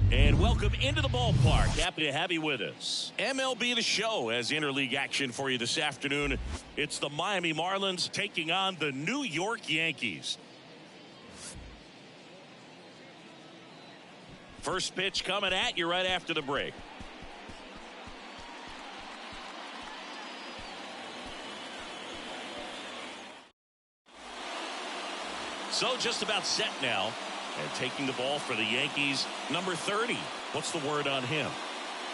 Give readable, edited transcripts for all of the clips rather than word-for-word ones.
And welcome into the ballpark. Happy to have you with us. MLB The Show has interleague action for you this afternoon. It's the Miami Marlins taking on the New York Yankees. First pitch coming at you right after the break. So just about set now. And taking the ball for the Yankees, number 30. What's the word on him?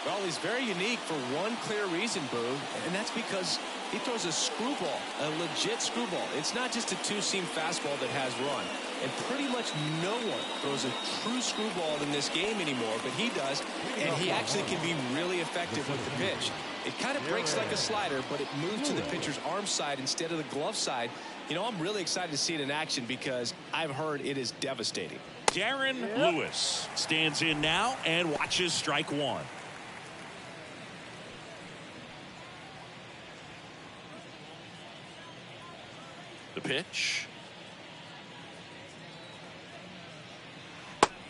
Well, he's very unique for one clear reason, Boo, and that's because he throws a screwball, a legit screwball. It's not just a two-seam fastball that has run. And pretty much no one throws a true screwball in this game anymore, but he does, and he actually can be really effective with the pitch. It kind of breaks like a slider, but it moves to the pitcher's arm side instead of the glove side. You know, I'm really excited to see it in action because I've heard it is devastating. Darren Lewis stands in now and watches strike one. The pitch.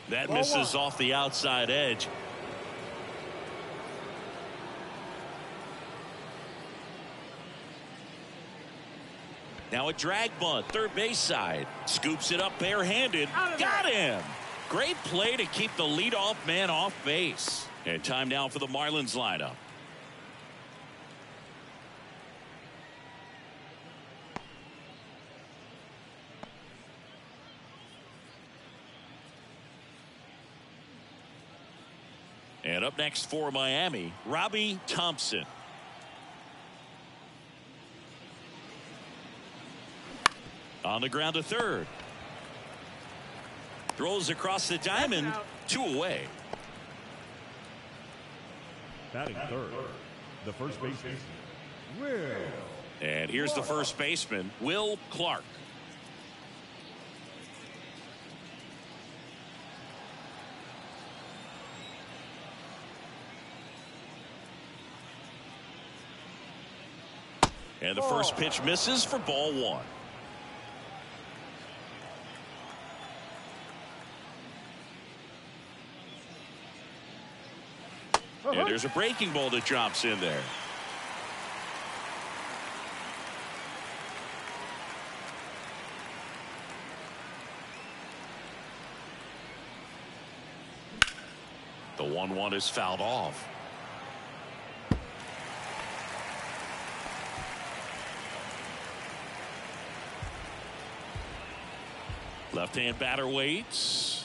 That misses off the outside edge. Now a drag bunt, third base side. Scoops it up barehanded. Got him. Great play to keep the leadoff man off base. And time now for the Marlins lineup. And up next for Miami, Robbie Thompson. On the ground to third. Throws across the diamond. 2 away. Batting third, the first baseman, Will. And here's the first baseman, Will Clark. And the first pitch misses for ball one. And there's a breaking ball that drops in there. The 1-1 is fouled off. Left-hand batter waits.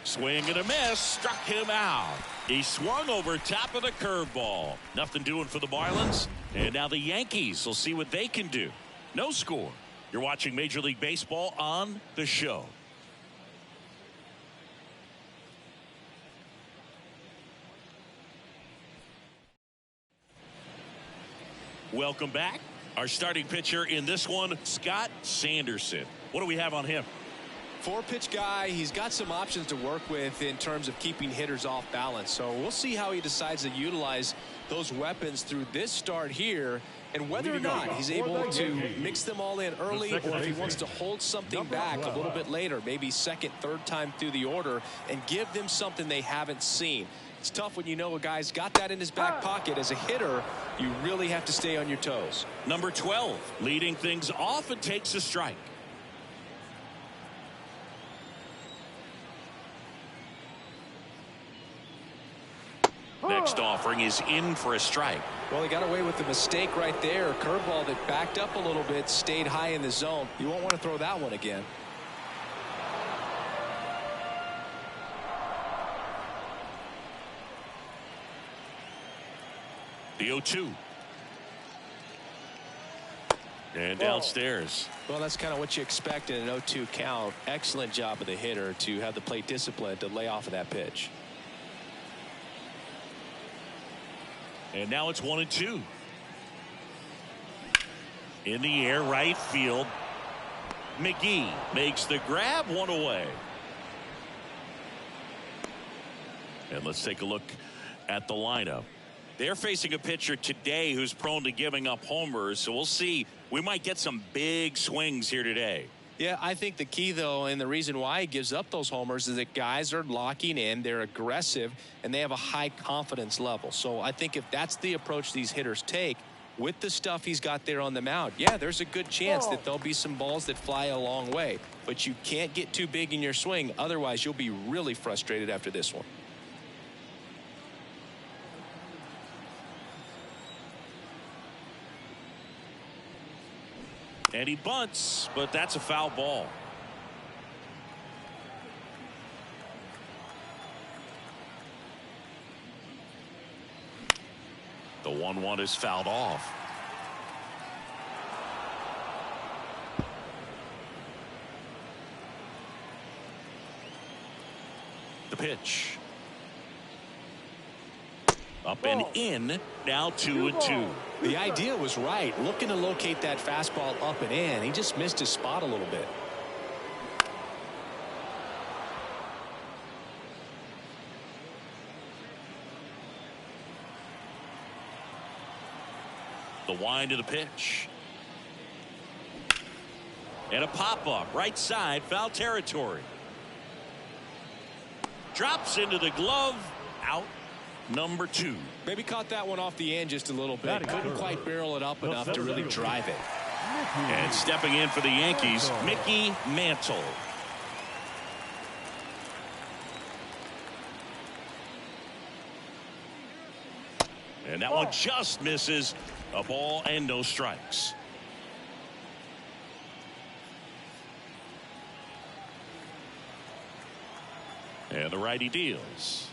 Swing and a miss, struck him out. He swung over top of the curveball. Nothing doing for the Marlins. And now the Yankees will see what they can do. No score. You're watching Major League Baseball on The Show. Welcome back. Our starting pitcher in this one, Scott Sanderson. What do we have on him? 4-pitch guy. He's got some options to work with in terms of keeping hitters off balance. So we'll see how he decides to utilize those weapons through this start here, and whether or not he's able to mix them all in early, or if he wants to hold something back a little bit later, maybe second, third time through the order, and give them something they haven't seen. It's tough when you know a guy's got that in his back pocket. As a hitter, you really have to stay on your toes. Number 12, leading things off and takes a strike. Next offering is in for a strike. Well, he got away with the mistake right there. Curveball that backed up a little bit, stayed high in the zone. You won't want to throw that one again. The 0-2. And downstairs. Well, that's kind of what you expect in an 0-2 count. Excellent job of the hitter to have the plate discipline to lay off of that pitch. And now it's 1-2. In the air, right field. McGee makes the grab, 1 away. And let's take a look at the lineup. They're facing a pitcher today who's prone to giving up homers, so we'll see. We might get some big swings here today. Yeah, I think the key, though, and the reason why he gives up those homers is that guys are locking in, they're aggressive, and they have a high confidence level. So I think if that's the approach these hitters take, with the stuff he's got there on the mound, yeah, there's a good chance that there'll be some balls that fly a long way. But you can't get too big in your swing, otherwise you'll be really frustrated after this one. And he bunts, but that's a foul ball. The 1-1 is fouled off. The pitch. Up and in. Now 2-2. The idea was right. Looking to locate that fastball up and in. He just missed his spot a little bit. The wind of the pitch. And a pop-up. Right side. Foul territory. Drops into the glove. Out. Number 2. Maybe caught that one off the end just a little bit. Couldn't quite barrel it up enough to really drive it. And stepping in for the Yankees, Mickey Mantle. And that one just misses. A ball and no strikes. And the righty deals.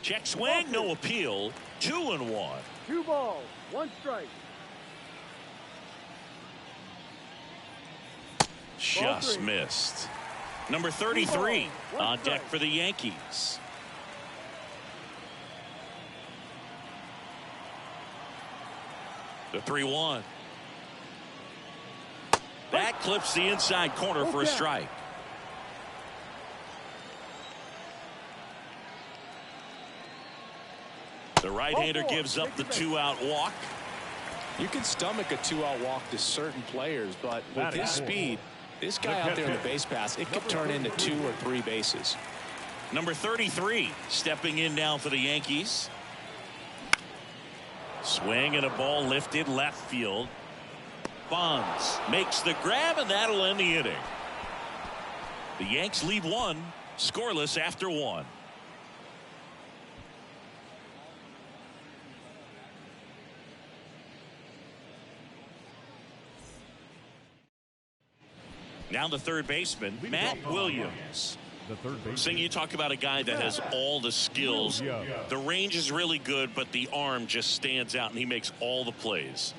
Check swing, no appeal. 2-1. 2 balls, 1 strike. Just missed. Number 33 on deck for the Yankees. The 3-1. That clips the inside corner for a strike. The right-hander gives up the 2-out walk. You can stomach a 2-out walk to certain players, but with his speed, this guy out there in the base pass, it could turn into 2 or 3 bases. Number 33 stepping in now for the Yankees. Swing and a ball lifted left field. Bonds makes the grab, and that'll end the inning. The Yanks lead 1, scoreless after 1. Now the third baseman, Matt Williams. The third baseman. Sing, you talk about a guy that has all the skills. The range is really good, but the arm just stands out, and he makes all the plays.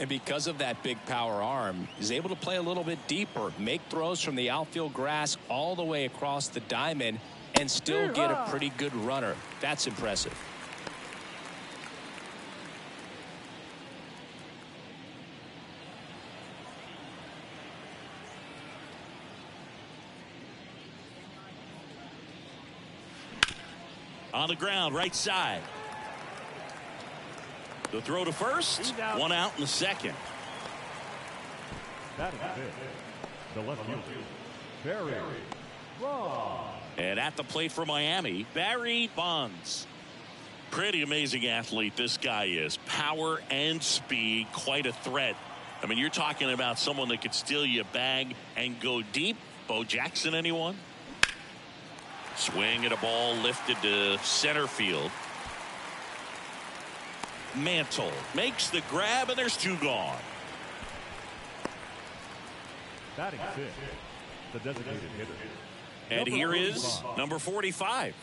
And because of that big power arm, he's able to play a little bit deeper, make throws from the outfield grass all the way across the diamond, and still get a pretty good runner. That's impressive. On the ground, right side. The throw to first. 1 out in the second. Batting fifth, the left fielder, Barry Bonds. And at the plate for Miami, Barry Bonds. Pretty amazing athlete this guy is. Power and speed, quite a threat. I mean, you're talking about someone that could steal you a bag and go deep. Bo Jackson, anyone? Swing at a ball lifted to center field. Mantle makes the grab, and there's 2 gone. Batting sixth, the designated hitter. And here is number 45.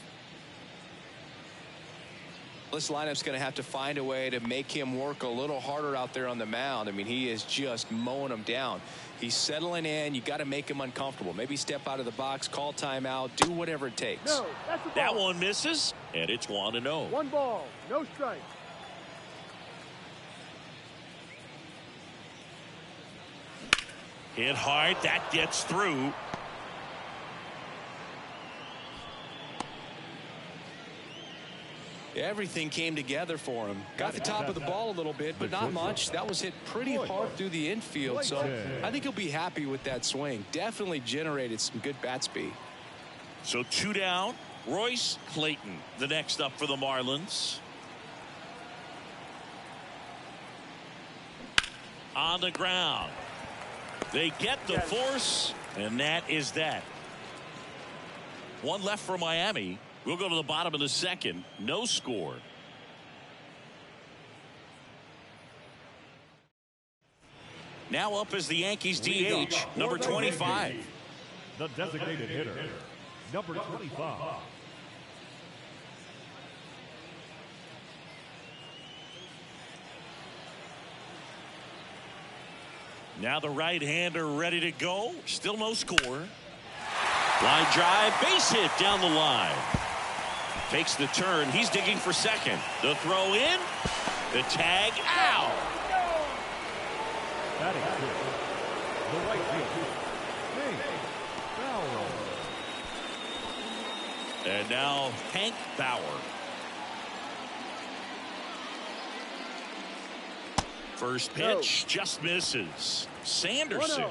This lineup's going to have to find a way to make him work a little harder out there on the mound. I mean, he is just mowing them down. He's settling in. You got to make him uncomfortable. Maybe step out of the box, call timeout, do whatever it takes. No, that's a ball. That one misses, and it's 1-0. 1 ball, no strike. Hit hard. That gets through. Everything came together for him. Got the top of the ball a little bit, but not much. That was hit pretty hard through the infield, so I think he'll be happy with that swing. Definitely generated some good bat speed. So 2 down. Royce Clayton, the next up for the Marlins. On the ground. They get the force, and that is that. One left for Miami. We'll go to the bottom of the second. No score. Now up is the Yankees DH, number 25. The designated hitter, number 25. Now the right-hander ready to go. Still no score. Line drive, base hit down the line. Takes the turn. He's digging for second. The throw in. The tag out. Batting fifth, the right fielder, Hank Bauer. And now Hank Bauer. First pitch just misses. Sanderson.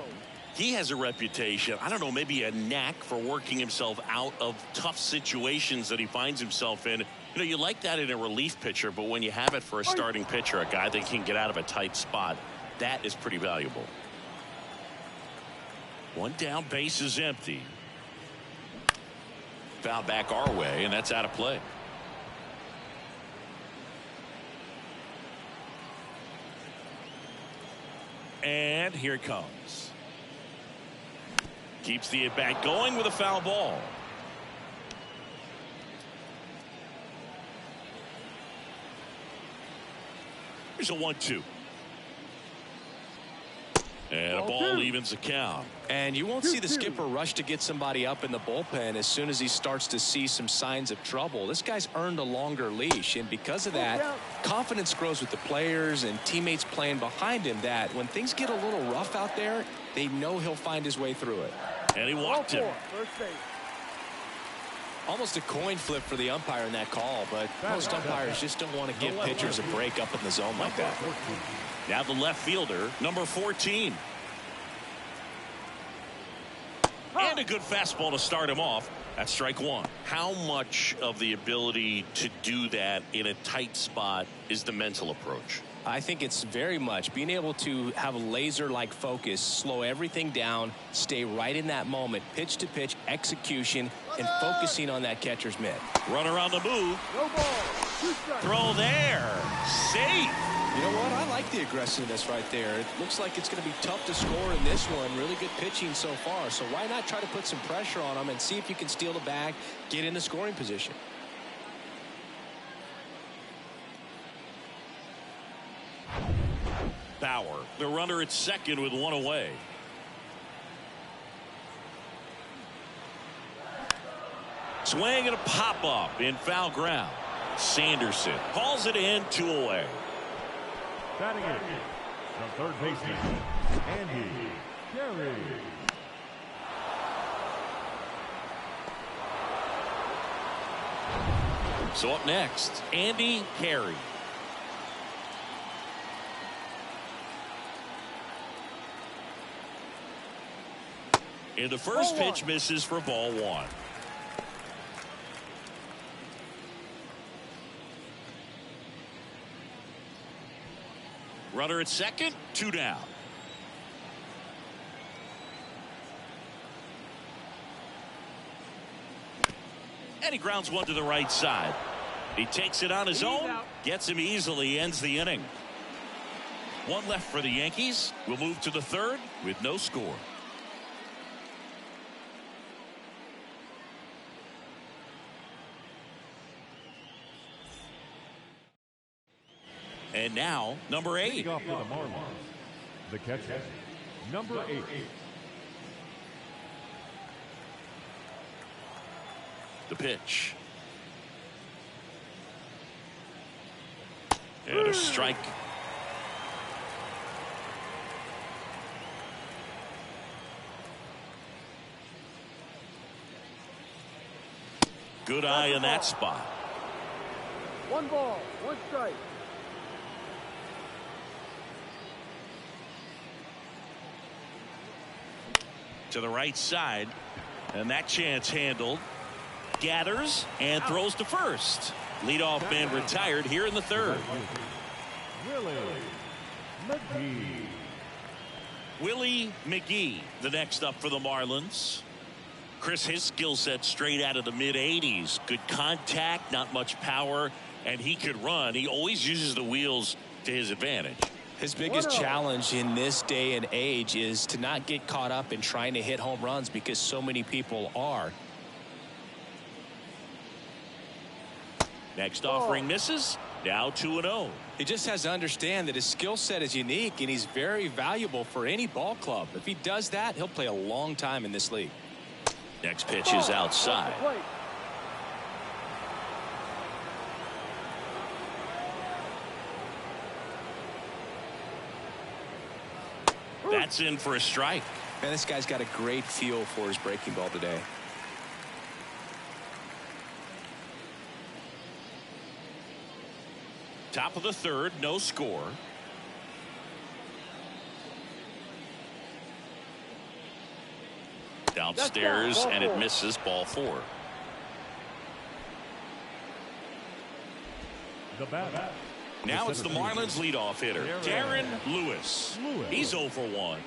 He has a reputation, I don't know, maybe a knack for working himself out of tough situations that he finds himself in. You know, you like that in a relief pitcher, but when you have it for a starting pitcher, a guy that can get out of a tight spot, that is pretty valuable. One down, base is empty. Foul back our way, and that's out of play. And here it comes. Keeps the at-bat going with a foul ball. Here's a 1-2. And a ball evens the count. And you won't see the skipper rush to get somebody up in the bullpen as soon as he starts to see some signs of trouble. This guy's earned a longer leash, and because of that, confidence grows with the players and teammates playing behind him, that when things get a little rough out there, they know he'll find his way through it. And he walked him. Almost a coin flip for the umpire in that call, but most umpires just don't want to give pitchers a break up in the zone like that. Now the left fielder, number 14. And a good fastball to start him off. That's strike one. How much of the ability to do that in a tight spot is the mental approach? I think it's very much being able to have a laser-like focus, slow everything down, stay right in that moment, pitch to pitch execution, and focusing on that catcher's mitt. Runner on the move. No ball. Throw there. Safe. You know what? I like the aggressiveness right there. It looks like it's going to be tough to score in this one. Really good pitching so far. So why not try to put some pressure on him and see if you can steal the bag, get in the scoring position. Bauer, the runner at second with one away. Swing and a pop-up in foul ground. Sanderson calls it in, 2 away. Batting in, the third baseman, Andy Carey. So up next, Andy Carey. And the first pitch misses for ball one. Runner at second, 2 down. And he grounds one to the right side. He takes it on his own, gets him easily, ends the inning. One left for the Yankees. We'll move to the third with no score. And now, number 8. Leading off for the Marlins, the catcher, number 8. The pitch. And a strike. Good eye in that spot. 1 ball, 1 strike. To the right side, and that chance handled. Gathers and throws to first. Leadoff man retired here in the third. Willie McGee, the next up for the Marlins. Chris, his skill set straight out of the mid-80s. Good contact, not much power, and he could run. He always uses the wheels to his advantage. His biggest challenge in this day and age is to not get caught up in trying to hit home runs because so many people are. Next offering misses. Now 2-0. He just has to understand that his skill set is unique and he's very valuable for any ball club. If he does that, he'll play a long time in this league. Next pitch is outside. That's in for a strike. Man, this guy's got a great feel for his breaking ball today. Top of the third, no score. Downstairs, and it misses. Ball 4. The batter. Now it's the Marlins leadoff hitter, Darren Lewis. He's 0 for 1.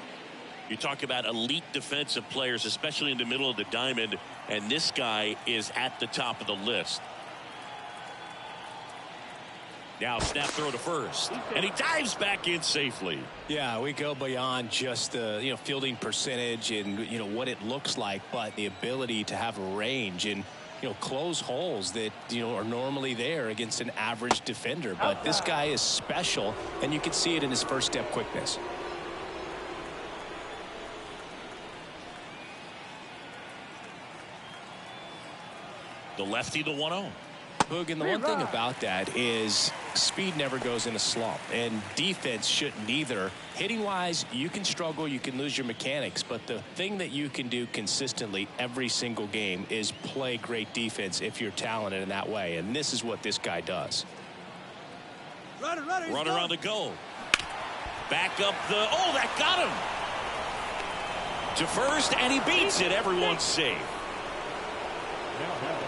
You talk about elite defensive players, especially in the middle of the diamond, and this guy is at the top of the list. Now snap throw to first, and he dives back in safely. Yeah, we go beyond just the fielding percentage and what it looks like, but the ability to have range and close holes that are normally there against an average defender. But this guy is special, and you can see it in his first step quickness. The lefty, the 1-0. Boog, and the one thing about that is speed never goes in a slump, and defense shouldn't either. Hitting wise, you can struggle, you can lose your mechanics, but the thing that you can do consistently every single game is play great defense if you're talented in that way, and this is what this guy does. Runner on the go. Back up the, oh, that got him to first, and he beats it. Everyone's safe.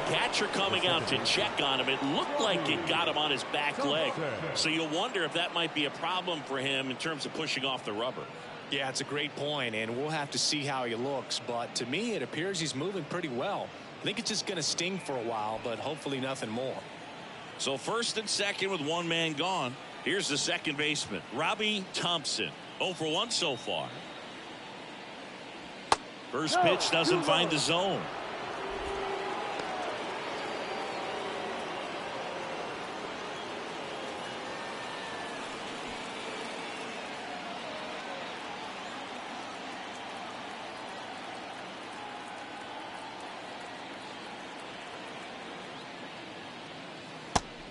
Catcher coming out to check on him. It looked like it got him on his back leg. So you'll wonder if that might be a problem for him in terms of pushing off the rubber. Yeah, it's a great point, and we'll have to see how he looks. But to me, it appears he's moving pretty well. I think it's just going to sting for a while, but hopefully nothing more. So first and second with one man gone. Here's the second baseman, Robbie Thompson. 0 for 1 so far. First pitch doesn't find the zone.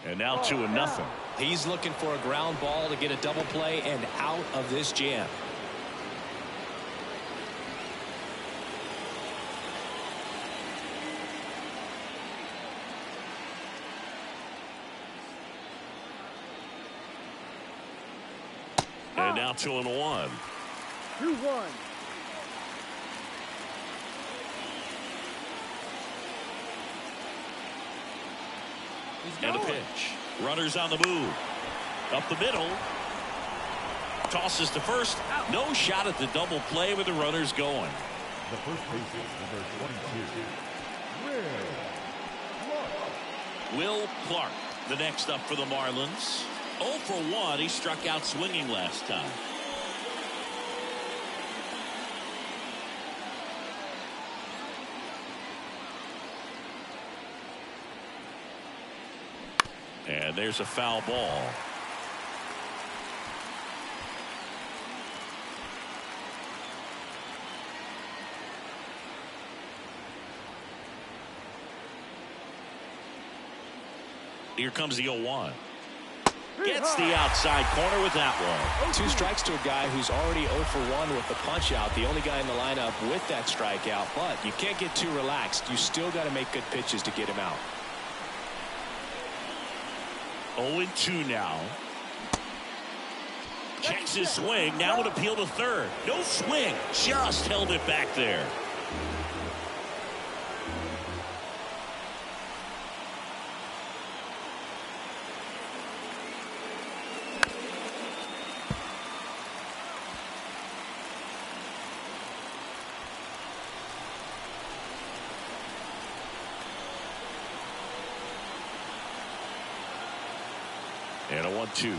And now 2-0. He's looking for a ground ball to get a double play and out of this jam. And now 2-1. 2-1. And a pitch. Runners on the move. Up the middle. Tosses to first. No shot at the double play with the runners going. The first baseman, number 22. Will Clark, the next up for the Marlins. 0 for 1. He struck out swinging last time. And there's a foul ball. Here comes the 0-1. Gets the outside corner with that one. 2 strikes to a guy who's already 0 for 1 with the punch out. The only guy in the lineup with that strikeout. But you can't get too relaxed. You still got to make good pitches to get him out. 0-2 now. Checks his swing. Now an appeal to third. No swing. Just held it back there. And a 1-2.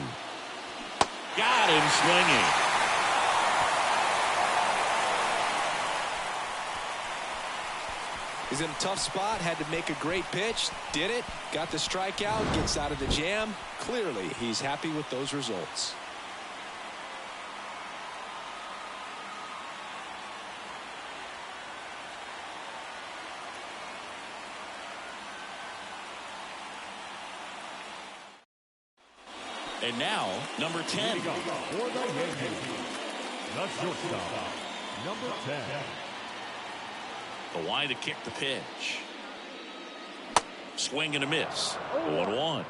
Got him swinging. He's in a tough spot. Had to make a great pitch. Did it. Got the strikeout. Gets out of the jam. Clearly, he's happy with those results. And now, number 10. For the Yankees, the shortstop, number 10. The line to kick the pitch. Swing and a miss. 1-1.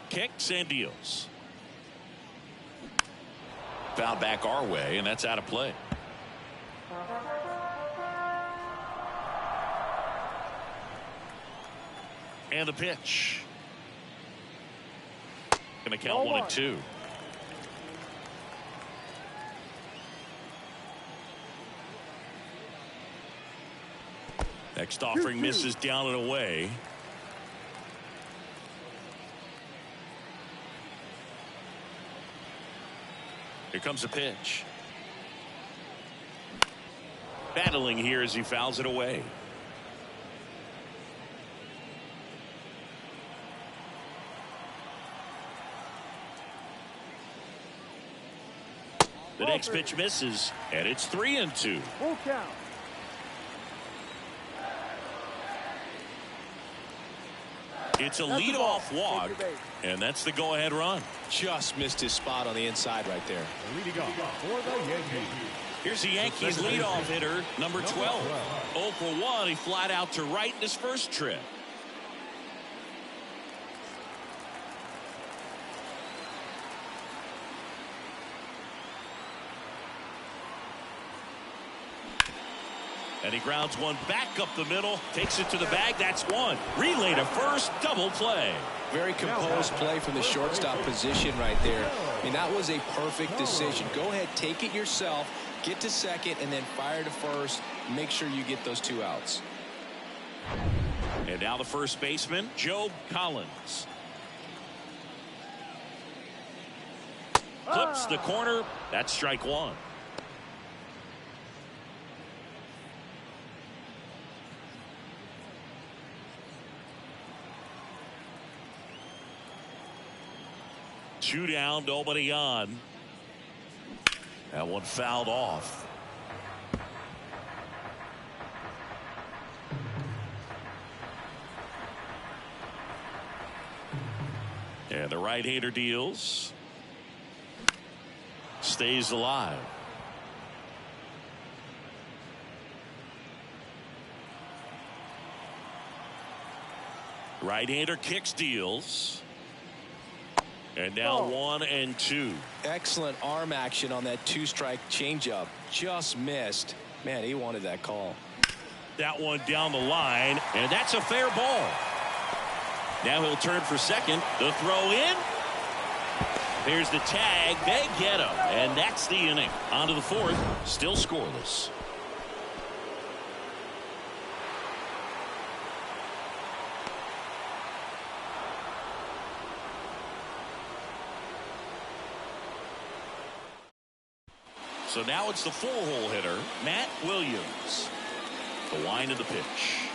Kicks and deals. Foul back our way, and that's out of play. And the pitch. Going to count 1-2. Next offering misses down and away. Here comes a pitch. Battling here as he fouls it away. The next pitch misses, and it's 3-2. Full count. It's a leadoff walk, and that's the go-ahead run. Just missed his spot on the inside right there. Leading off for the Yankees. Here's the Yankees leadoff hitter, number 12. 0 for 1. He flat out to right in his first trip. And he grounds one back up the middle, takes it to the bag. That's one. Relay to first, double play. Very composed play from the shortstop position right there. I mean, that was a perfect decision. Go ahead, take it yourself, get to second, and then fire to first. Make sure you get those 2 outs. And now the first baseman, Joe Collins. Clips the corner. That's strike 1. Two down, nobody on. That one fouled off. And the right-hander deals. Stays alive. Right-hander kicks, deals. And now 1-2. Excellent arm action on that 2-strike changeup. Just missed. Man, he wanted that call. That one down the line, and that's a fair ball. Now he'll turn for second. The throw in. There's the tag. They get him, and that's the inning. On to the 4th. Still scoreless. So now it's the 4-hole hitter, Matt Williams. The line of the pitch.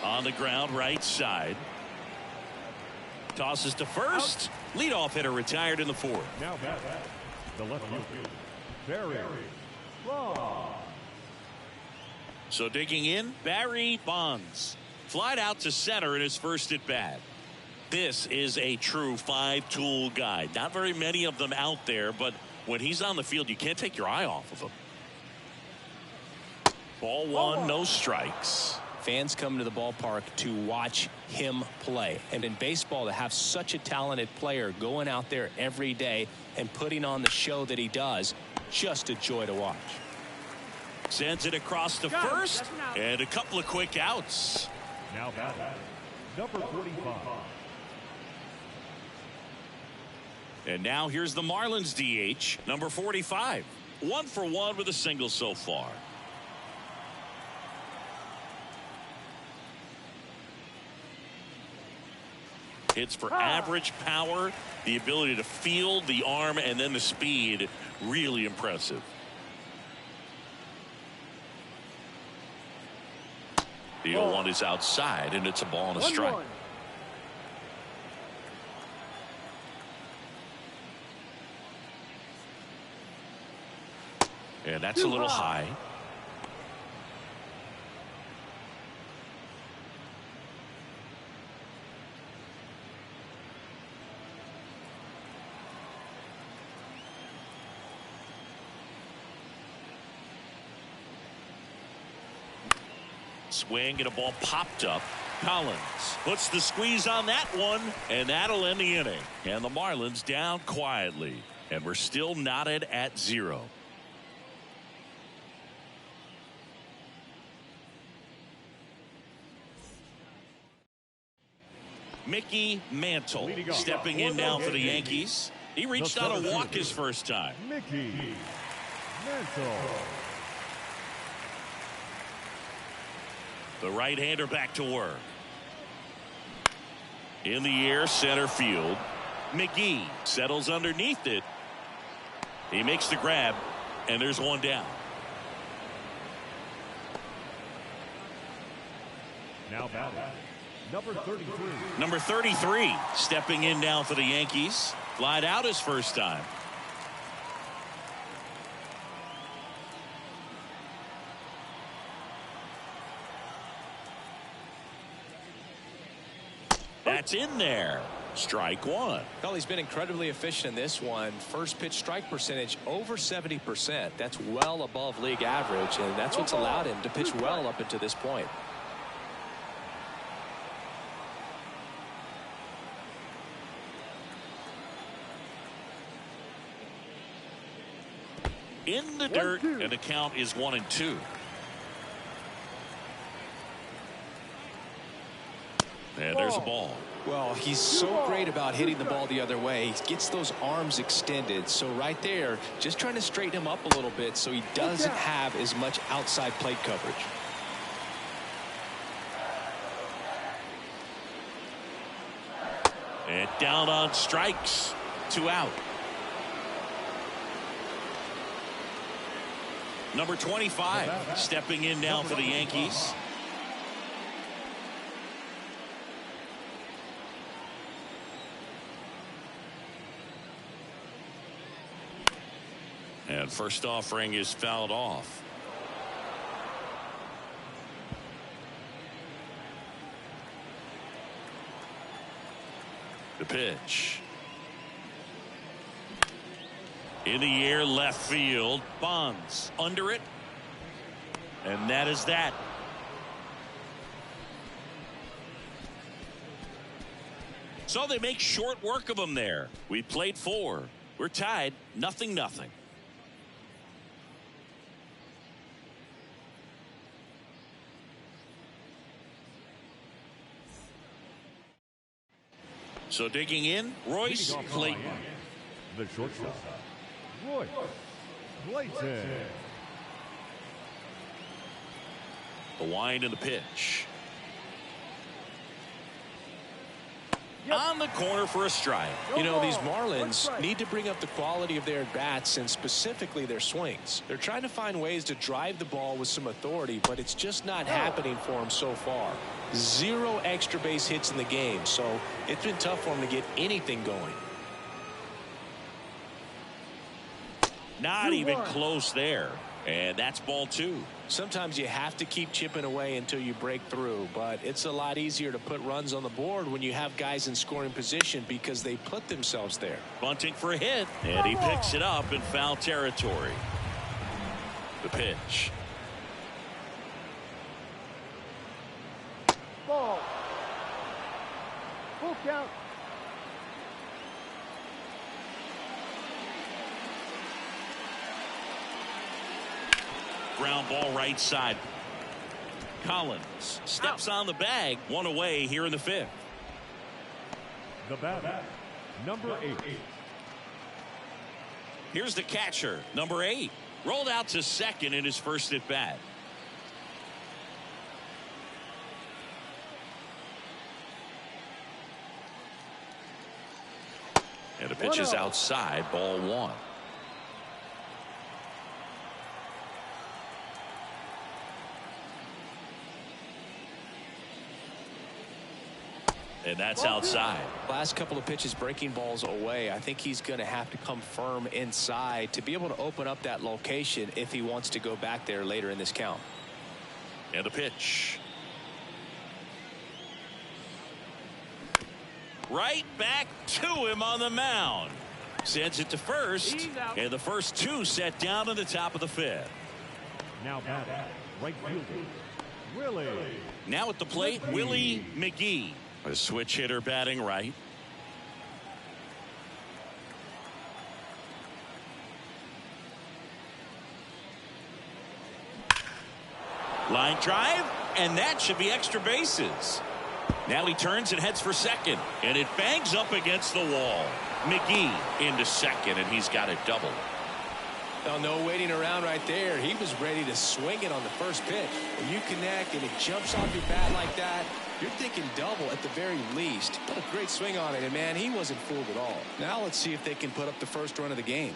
On the ground, right side. Tosses to first. Leadoff hitter retired in the fourth. Now back. The left fielder, Barry Bonds. So digging in, Barry Bonds. Flied out to center in his first at bat. This is a true five-tool guy. Not very many of them out there, but when he's on the field, you can't take your eye off of him. Ball one, no strikes. Fans come to the ballpark to watch him play. And in baseball, to have such a talented player going out there every day and putting on the show that he does, just a joy to watch. Sends it across to first, and a couple of quick outs. Now batting, number 45. And now here's the Marlins DH, number 45. 1 for 1 with a single so far. Hits for average power, the ability to field, the arm, and then the speed. Really impressive. The 0-1 is outside, and it's a ball and a strike. 1-1. And that's a little high. Swing and a ball popped up. Collins puts the squeeze on that one, and that'll end the inning. And the Marlins down quietly, and we're still knotted at 0. Mickey Mantle stepping in now for the Yankees. He reached out a walk his first time. Mickey Mantle. The right-hander back to work. In the air, center field. McGee settles underneath it. He makes the grab, and there's one down. Now batting, number 33. Number 33 stepping in now for the Yankees. Flied out his first time. That's in there. Strike one. Well, he's been incredibly efficient in this one. First pitch strike percentage over 70%. That's well above league average, and that's what's allowed him to pitch well up until this point. In the dirt, and the count is 1-2. And there's a ball. Well, he's so great about hitting the ball the other way. He gets those arms extended. So right there, just trying to straighten him up a little bit so he doesn't have as much outside plate coverage. And down on strikes. 2 out. Number 25 stepping in now for the Yankees. And first offering is fouled off. The pitch. In the air, left field. Bonds under it. And that is that. So they make short work of him there. We played 4. We're tied 0-0. So digging in, Royce Clayton. The shortstop, Royce Clayton. The wind and the pitch. on the corner for a strike. You know, these Marlins need to bring up the quality of their at-bats and specifically their swings. They're trying to find ways to drive the ball with some authority, but it's just not happening for them so far. 0 extra base hits in the game, so it's been tough for them to get anything going. Not even close there. And that's ball 2. Sometimes you have to keep chipping away until you break through, but it's a lot easier to put runs on the board when you have guys in scoring position because they put themselves there. Bunting for a hit, and he picks it up in foul territory. The pitch. Ball. Full count. Ground ball right side. Collins steps on the bag. 1 away here in the 5th. The batter, number 8. Here's the catcher, number 8. Rolled out to second in his first at bat. And the pitch is outside, ball 1. And that's outside. Last couple of pitches breaking balls away. I think he's going to have to come firm inside to be able to open up that location if he wants to go back there later in this count. And the pitch. Right back to him on the mound. Sends it to first. And the first 2 set down in the top of the 5th. Now batting, right fielder, Willie. Now at the plate, Willie McGee. A switch hitter batting right. Line drive, and that should be extra bases. Now he turns and heads for second, and it bangs up against the wall. McGee into second, and he's got a double. Oh, no waiting around right there. He was ready to swing it on the first pitch. When you connect and it jumps off your bat like that, you're thinking double at the very least. What a great swing on it, and man, he wasn't fooled at all. Now let's see if they can put up the first run of the game.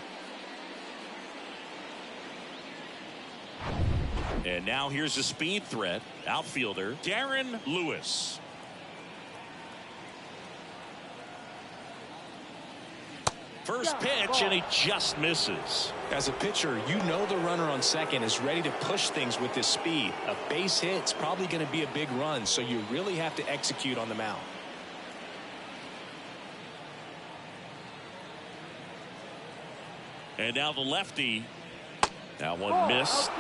And now here's a speed threat. Outfielder Darren Lewis. First pitch, and he just misses. As a pitcher, you know the runner on second is ready to push things with this speed. A base hit's probably going to be a big run, so you really have to execute on the mound. And now the lefty. That one missed.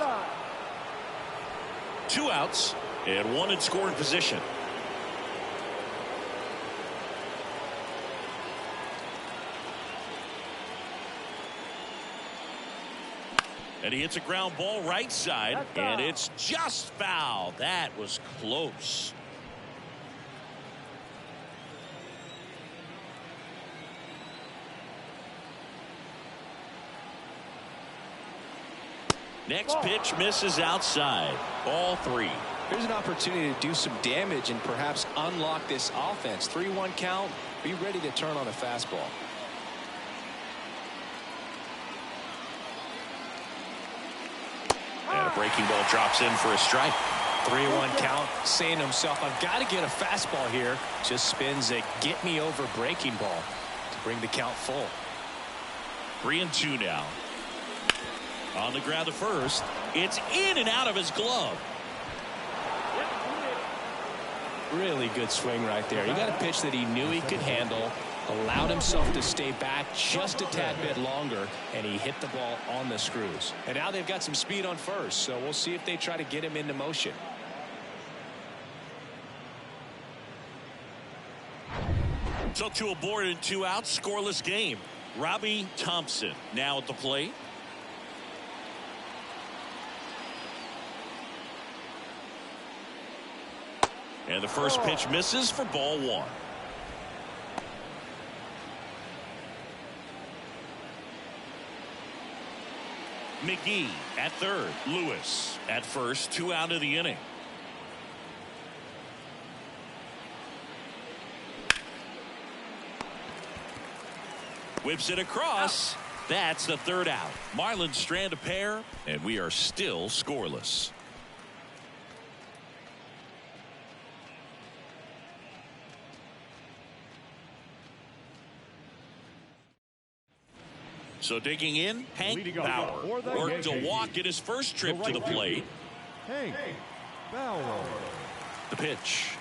2 outs and 1 in scoring position. And he hits a ground ball right side, and it's just foul. That was close. Next pitch misses outside. Ball 3. There's an opportunity to do some damage and perhaps unlock this offense. 3-1 count. Be ready to turn on a fastball. And a breaking ball drops in for a strike. 3-1 count, saying to himself, I've got to get a fastball here. Just spins a get me over breaking ball to bring the count full. 3-2 now. On the ground to first. It's in and out of his glove. Really good swing right there. He got a pitch that he knew he could handle, allowed himself to stay back just a tad bit longer, and he hit the ball on the screws. And now they've got some speed on first, so we'll see if they try to get him into motion. So 2 aboard and 2 out, scoreless game. Robbie Thompson now at the plate. And the first pitch misses for ball 1. McGee at third. Lewis at first. 2 out of the inning. Whips it across. That's the third out. Marlins strand a pair, and we are still scoreless. So digging in, Hank Bauer worked a walk in his first trip to the plate. Hank Bauer. The pitch.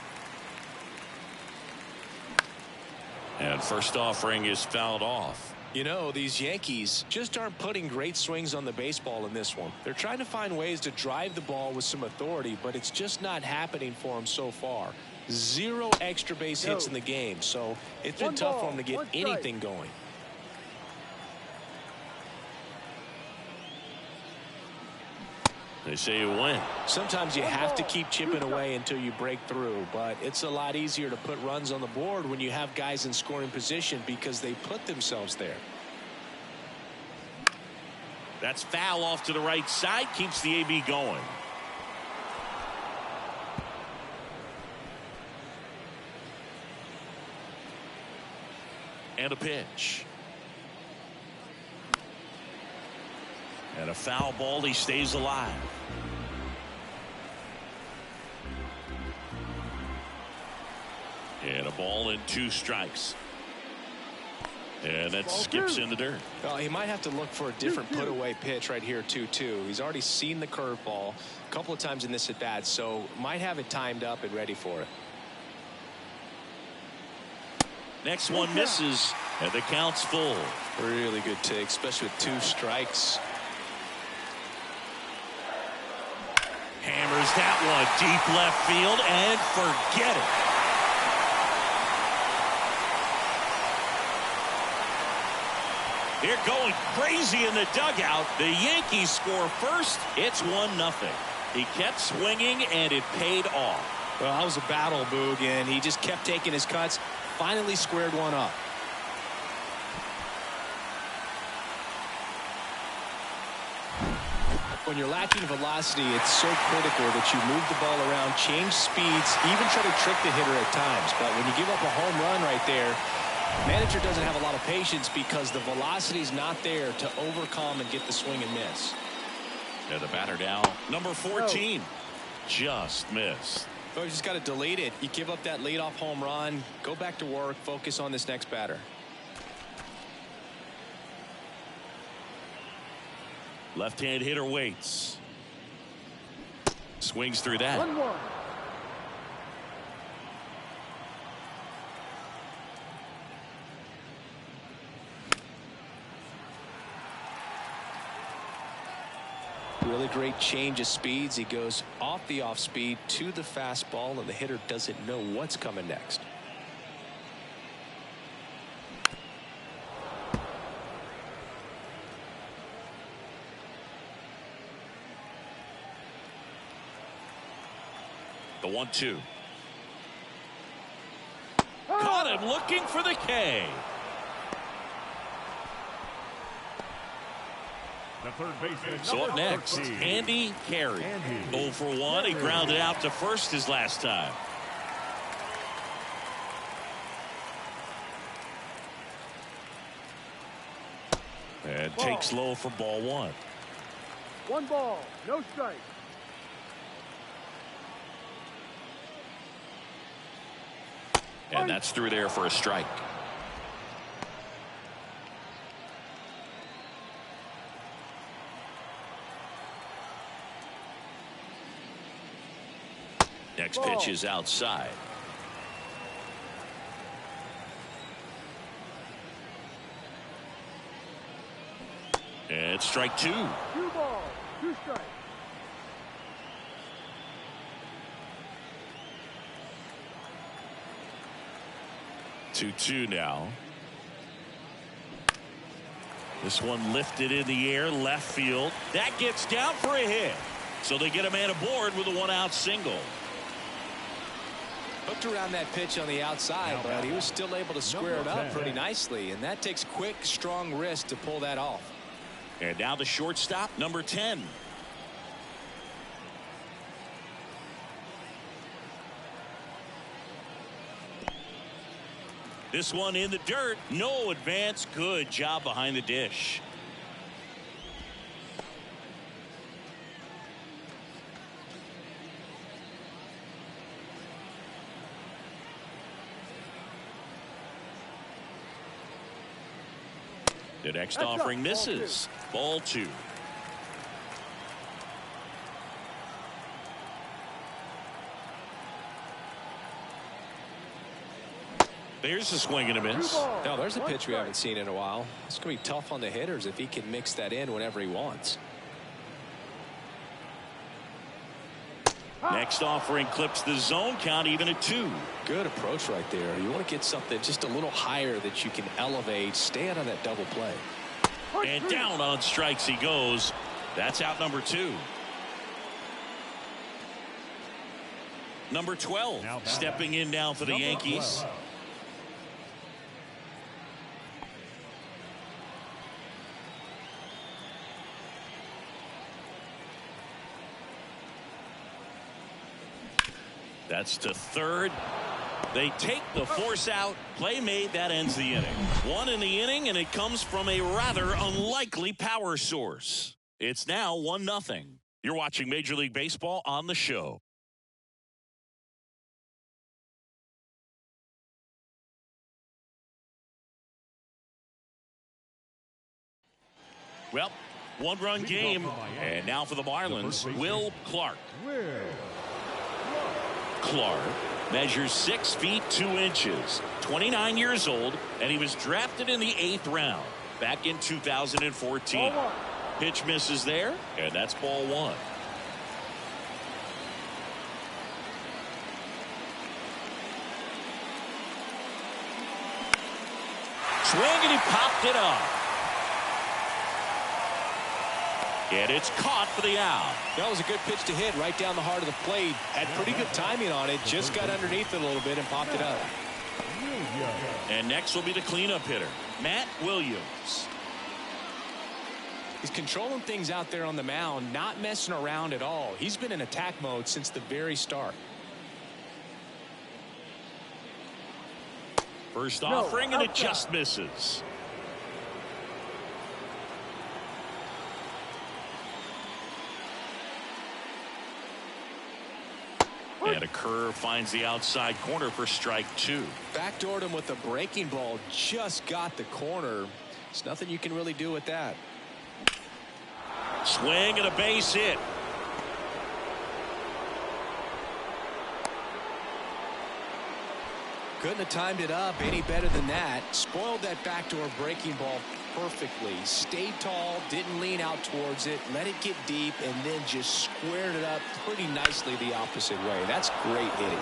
And first offering is fouled off. You know, these Yankees just aren't putting great swings on the baseball in this one. They're trying to find ways to drive the ball with some authority, but it's just not happening for them so far. 0 extra base hits in the game, so it's been tough for them to get anything going. They say you win. Sometimes you have to keep chipping away until you break through, but it's a lot easier to put runs on the board when you have guys in scoring position because they put themselves there. That's foul off to the right side. Keeps the AB going. And a pitch. And a foul ball. He stays alive. And a ball and 2 strikes. And that skips in the dirt. Well, he might have to look for a different put away pitch right here 2-2. He's already seen the curveball a couple of times in this at bat, so might have it timed up and ready for it. Next one misses, and the count's full. Really good take, especially with 2 strikes. Hammers that one deep left field and forget it. They're going crazy in the dugout. The Yankees score first. It's 1-0. He kept swinging and it paid off. Well, that was a battle, Boog, and he just kept taking his cuts. Finally squared one up. When you're lacking velocity, it's so critical that you move the ball around, change speeds, even try to trick the hitter at times. But when you give up a home run right there, manager doesn't have a lot of patience because the velocity is not there to overcome and get the swing and miss. And the batter now, number 14, just missed. So you just got to delete it. You give up that leadoff home run, go back to work, focus on this next batter. Left-hand hitter waits. Swings through that. 1-1. Really great change of speeds. He goes off the off speed to the fastball, and the hitter doesn't know what's coming next. The 1-2. Caught him looking for the K. The third baseman. So up next, 13. Andy Carey. 0 for 1. He grounded out to first his last time. And takes low for ball 1. 1 ball, no strike. And that's through there for a strike. Next pitch is outside. And strike 2. 2 balls, 2 strikes. Two now. This one lifted in the air, left field. That gets down for a hit. So they get a man aboard with a 1-out single. Hooked around that pitch on the outside, but he was still able to square it up pretty nicely, and that takes quick, strong wrist to pull that off. And now the shortstop, number 10. This one in the dirt. No advance. Good job behind the dish. The next offering misses. Ball 2. There's a swing and a miss. Now there's a pitch we haven't seen in a while. It's going to be tough on the hitters if he can mix that in whenever he wants. Next offering clips the zone count even at 2. Good approach right there. You want to get something just a little higher that you can elevate. Stay out on that double play. And down on strikes he goes. That's out number 2. Number 12 stepping in now for the Yankees. That's to third. They take the force out. Play made. That ends the inning. 1 in the inning, and it comes from a rather unlikely power source. It's now 1-0. You're watching Major League Baseball on the show. Well, 1-run game. And now for the Marlins, Will Clark. Clark measures 6 feet 2 inches, 29 years old, and he was drafted in the 8th round back in 2014. Pitch misses there, and that's ball 1. Swing, and he popped it up. And it's caught for the out. That was a good pitch to hit right down the heart of the plate. Had pretty good timing on it. Just got underneath it a little bit and popped it up. And next will be the cleanup hitter, Matt Williams. He's controlling things out there on the mound, not messing around at all. He's been in attack mode since the very start. First offering, and it just misses. And a curve finds the outside corner for strike 2. Backdoored him with a breaking ball. Just got the corner. There's nothing you can really do with that. Swing and a base hit. Couldn't have timed it up any better than that. Spoiled that backdoor breaking ball perfectly. Stayed tall, didn't lean out towards it, let it get deep, and then just squared it up pretty nicely the opposite way. That's great hitting.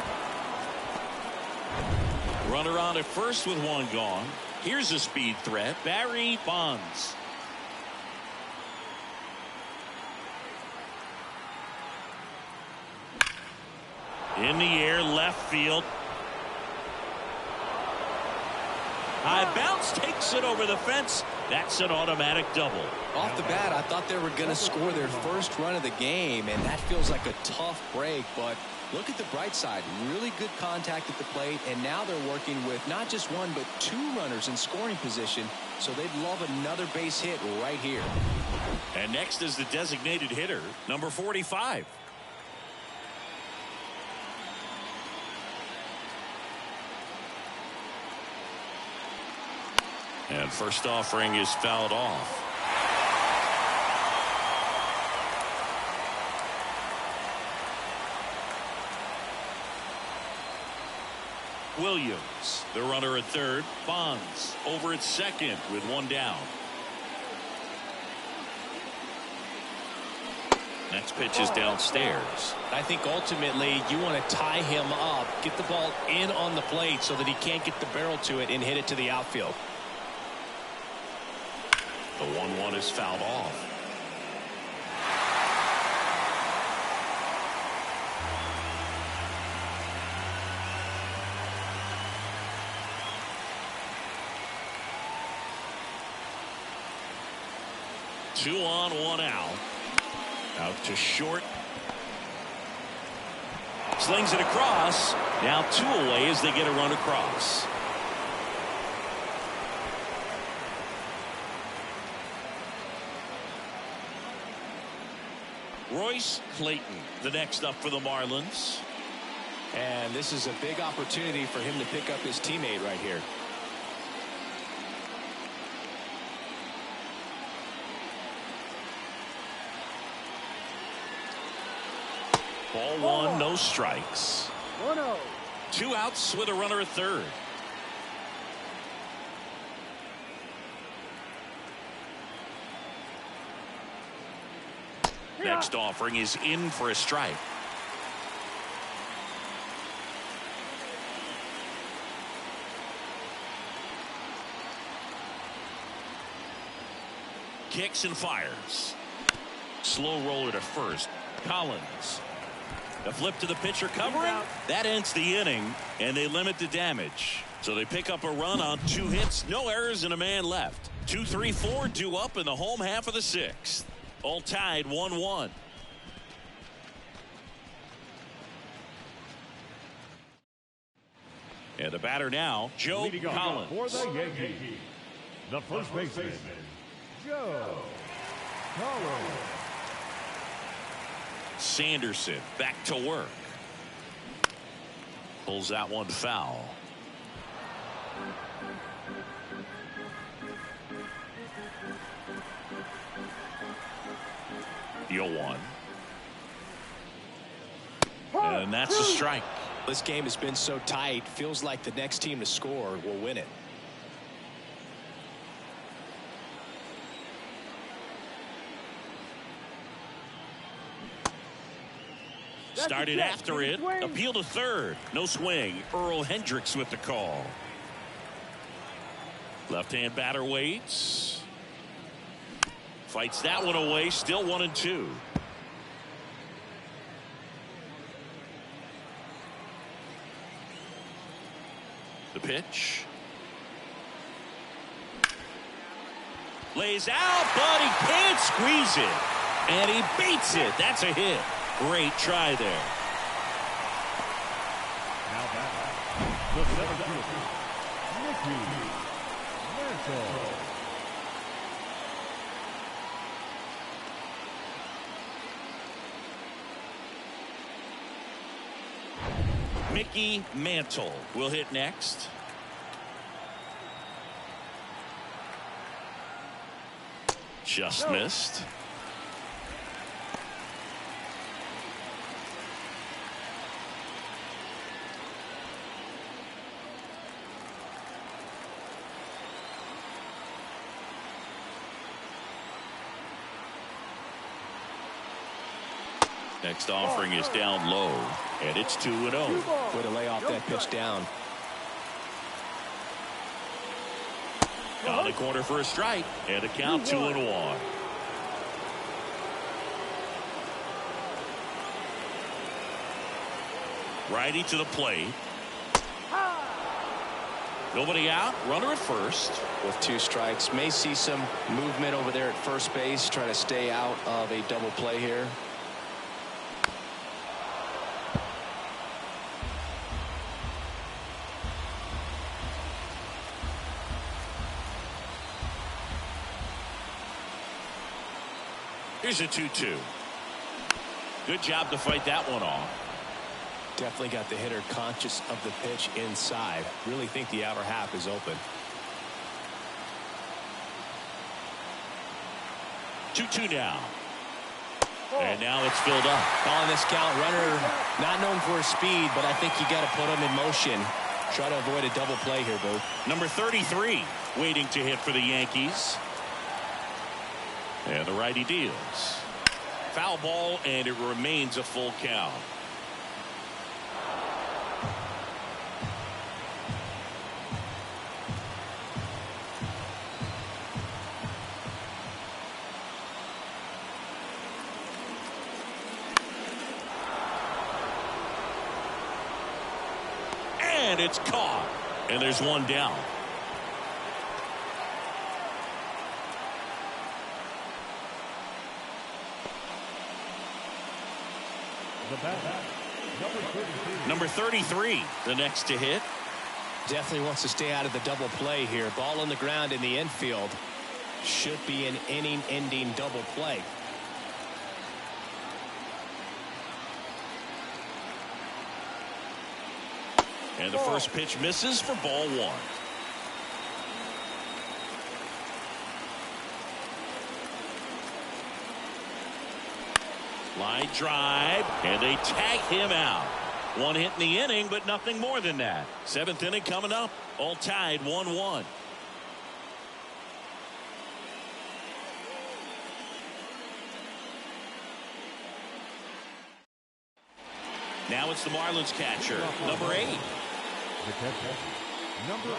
Runner on at first with 1 gone. Here's a speed threat, Barry Bonds. In the air, left field. High bounce, takes it over the fence. That's an automatic double. Off the bat, I thought they were going to score their first run of the game, and that feels like a tough break. But look at the bright side. Really good contact at the plate, and now they're working with not just 1 but 2 runners in scoring position, so they'd love another base hit right here. And next is the designated hitter, number 45. And first offering is fouled off. Williams, the runner at third. Bonds over at second with 1 down. Next pitch is downstairs. I think ultimately you want to tie him up, get the ball in on the plate so that he can't get the barrel to it and hit it to the outfield. The 1-1 is fouled off. Two on, 1 out. Out to short. Slings it across. Now 2 away as they get a run across. Royce Clayton, the next up for the Marlins. And this is a big opportunity for him to pick up his teammate right here. Ball one, no strikes. 1-0. 2 outs with a runner at third. Next offering is in for a strike. Kicks and fires. Slow roller to first. Collins. The flip to the pitcher covering. That ends the inning, and they limit the damage. So they pick up a run on 2 hits, no errors, and a man left. 2, 3, 4 due up in the home half of the 6th. All tied 1-1. And the batter now, Joe Leading off Collins. for the Yankees, the first baseman, Joe Collins. Sanderson back to work. Pulls that one foul. Deal 1. And that's a strike. This game has been so tight. Feels like the next team to score will win it. Started after it. Appeal to third. No swing. Earl Hendricks with the call. Left-hand batter waits. Fights that one away. Still 1-2. The pitch. Lays out, but he can't squeeze it. And he beats it. That's a hit. Great try there. Now back, the 7th, Mickey Mantle. Mickey Mantle will hit next. Just missed. Next offering is down low, and it's 2-0. Way to lay off that pitch down. On the corner for a strike, and a count 2-1. Righty to the plate. Nobody out, runner at first. With 2 strikes, may see some movement over there at first base, trying to stay out of a double play here. Here's a 2-2. Good job to fight that one off. Definitely got the hitter conscious of the pitch inside. Really think the outer half is open. 2-2 now. And now it's filled up. Calling this count, runner not known for his speed, but I think you got to put him in motion. Try to avoid a double play here, Booth. Number 33 waiting to hit for the Yankees. And the righty deals. Foul ball, and it remains a full count. And it's caught. And there's one down. The bat, Number 33, the next to hit. Definitely wants to stay out of the double play here. Ball on the ground in the infield. Should be an inning-ending double play. And the first pitch misses for ball one. Line drive, and they tag him out. One hit in the inning, but nothing more than that. Seventh inning coming up, all tied 1-1. Now it's the Marlins catcher, number 8. The catcher, number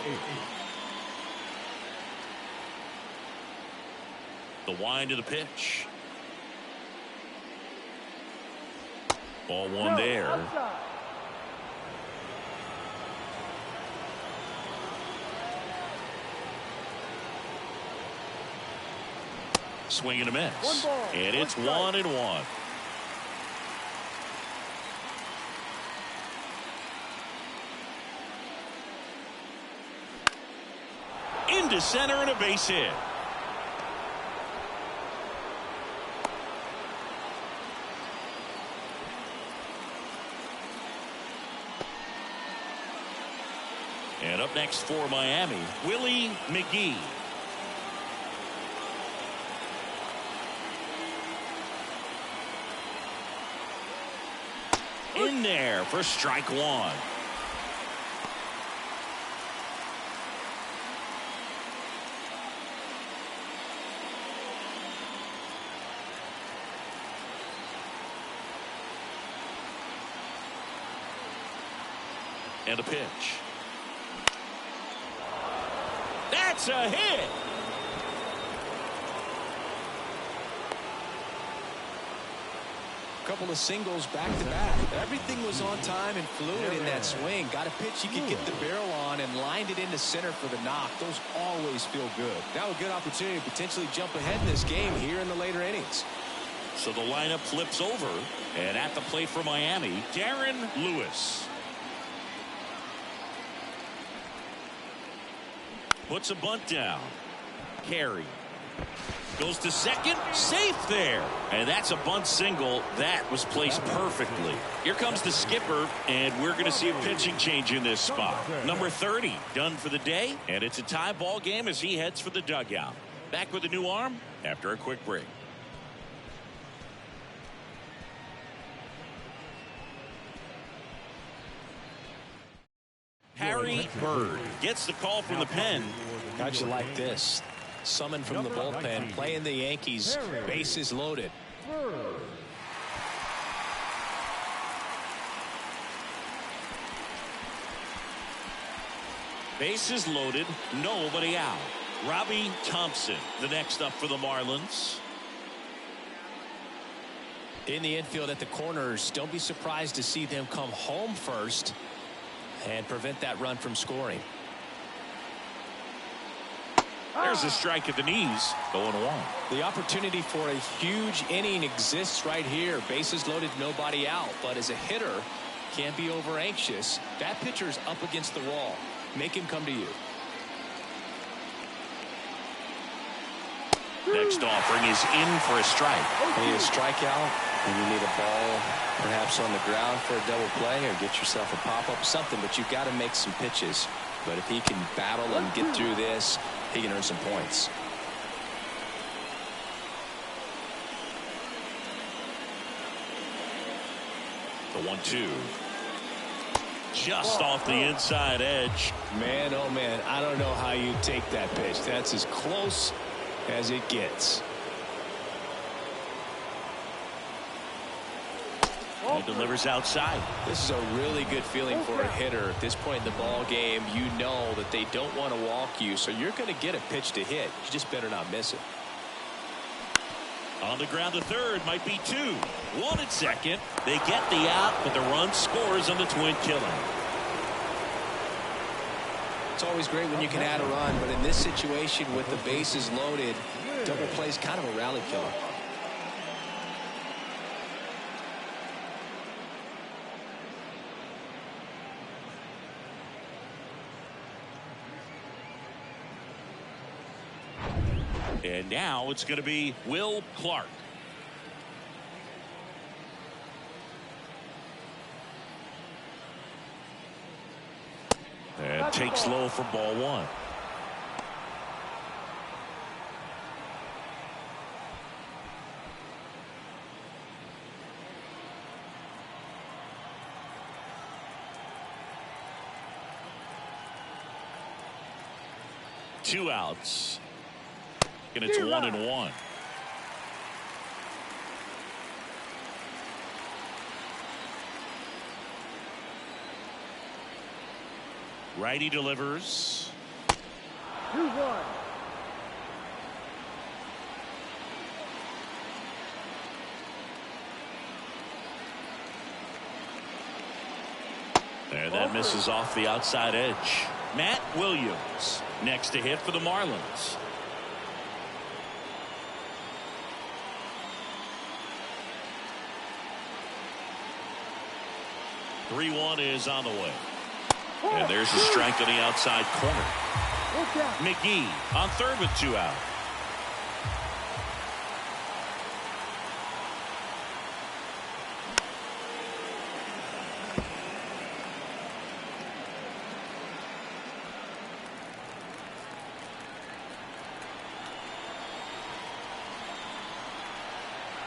8. The wind of the pitch. Ball one there. Outside. Swing and a miss. One ball, And it's one strike. 1-1. Into center and a base hit. And up next for Miami, Willie McGee. In there for strike one. And a pitch. That's a hit. Couple of singles back to back. Everything was on time and fluid in that swing. Got a pitch you could get the barrel on and lined it into center for the knock. Those always feel good. Now a good opportunity to potentially jump ahead in this game here in the later innings. So the lineup flips over, and at the plate for Miami, Darren Lewis. Puts a bunt down. Carey goes to second, safe there, and that's a bunt single that was placed perfectly. Here comes the skipper, and we're going to see a pitching change in this spot. Number 30 done for the day, and it's a tie ball game as he heads for the dugout. Back with a new arm after a quick break. Harry Bird gets the call from the pen. How'd you like this? Summoned from the bullpen, playing the Yankees, bases loaded. Bases loaded, nobody out. Robbie Thompson, the next up for the Marlins. In the infield at the corners, don't be surprised to see them come home first and prevent that run from scoring. There's a strike at the knees, 0-1. The opportunity for a huge inning exists right here. Bases loaded, nobody out. But as a hitter, can't be over anxious. That pitcher's up against the wall. Make him come to you. Next offering is in for a strike. You need a strikeout, and you need a ball perhaps on the ground for a double play, or get yourself a pop-up, something, but you've got to make some pitches. But if he can battle and get through this, he can earn some points. The 1-2. Just off the inside edge. Man, oh man, I don't know how you take that pitch. That's as close as it gets. He delivers outside. This is a really good feeling for a hitter at this point in the ball game. You know that they don't want to walk you, so you're going to get a pitch to hit. You just better not miss it. On the ground to third, might be two. One at second. They get the out, but the run scores on the twin killing. It's always great when you can add a run, but in this situation with the bases loaded, double play is kind of a rally killer. And now it's going to be Will Clark. And takes low for ball one. Two outs. And it's 1-1. Righty delivers. 2-1. There, that misses off the outside edge. Matt Williams next to hit for the Marlins. Three one is on the way. And there's a strike on the outside corner. McGee on third with two out.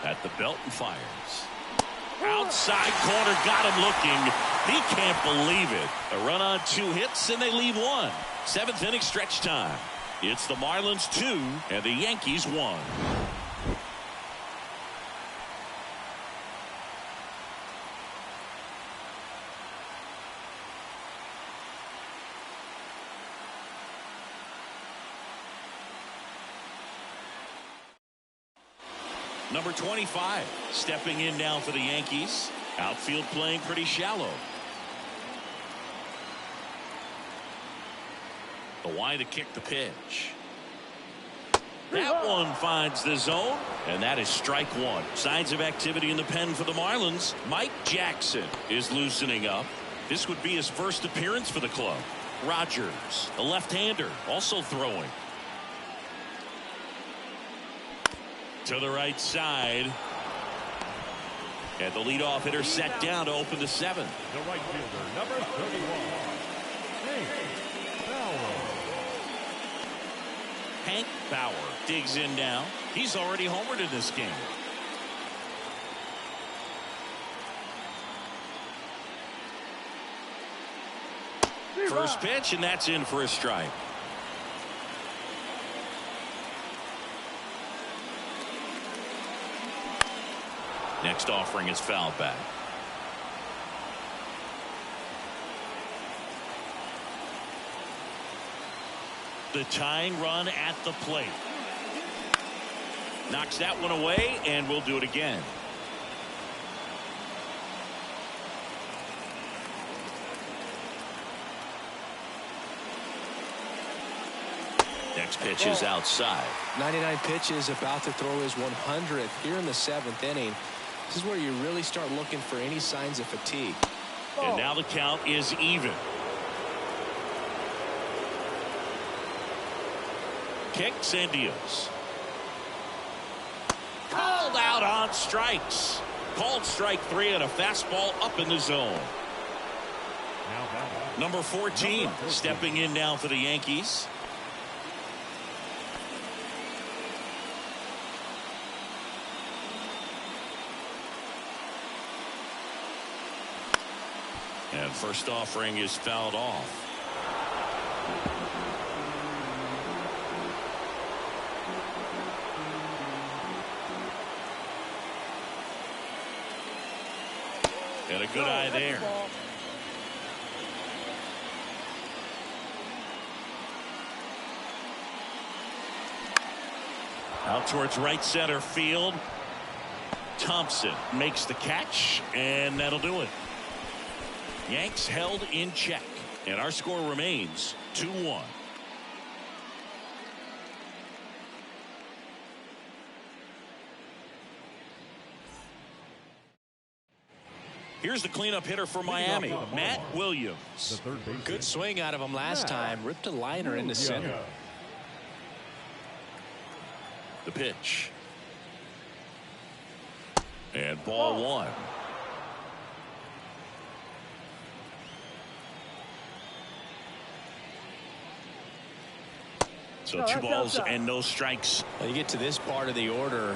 At the belt and fires. Outside corner, got him looking. He can't believe it. A run on two hits, and they leave one. Seventh inning stretch time. It's the Marlins 2 and the Yankees 1. Number 25 stepping in now for the Yankees. Outfield playing pretty shallow. The why to kick the pitch. That one finds the zone, and that is strike one. Signs of activity in the pen for the Marlins. Mike Jackson is loosening up. This would be his first appearance for the club. Rogers, the left-hander, also throwing. To the right side. And the leadoff hitter set down to open the seventh. The right fielder, number 31, Hank Bauer. Hank Bauer digs in now. He's already homered in this game. First pitch, and that's in for a strike. Next offering is fouled back. The tying run at the plate. Knocks that one away, and we'll do it again. Next pitch is outside. 99 pitches, about to throw his 100th here in the seventh inning. This is where you really start looking for any signs of fatigue. And now the count is even. Kicks and deals. Called out on strikes. Called strike three and a fastball up in the zone. Number 14 stepping in now for the Yankees. And first offering is fouled off. And a good eye there. Out towards right center field. Thompson makes the catch, and that'll do it. Yanks held in check, and our score remains 2-1. Here's the cleanup hitter for Miami, Matt Williams. Good swing out of him last time. Ripped a liner into center. The pitch. And ball one. So 2 balls and no strikes. Well, you get to this part of the order.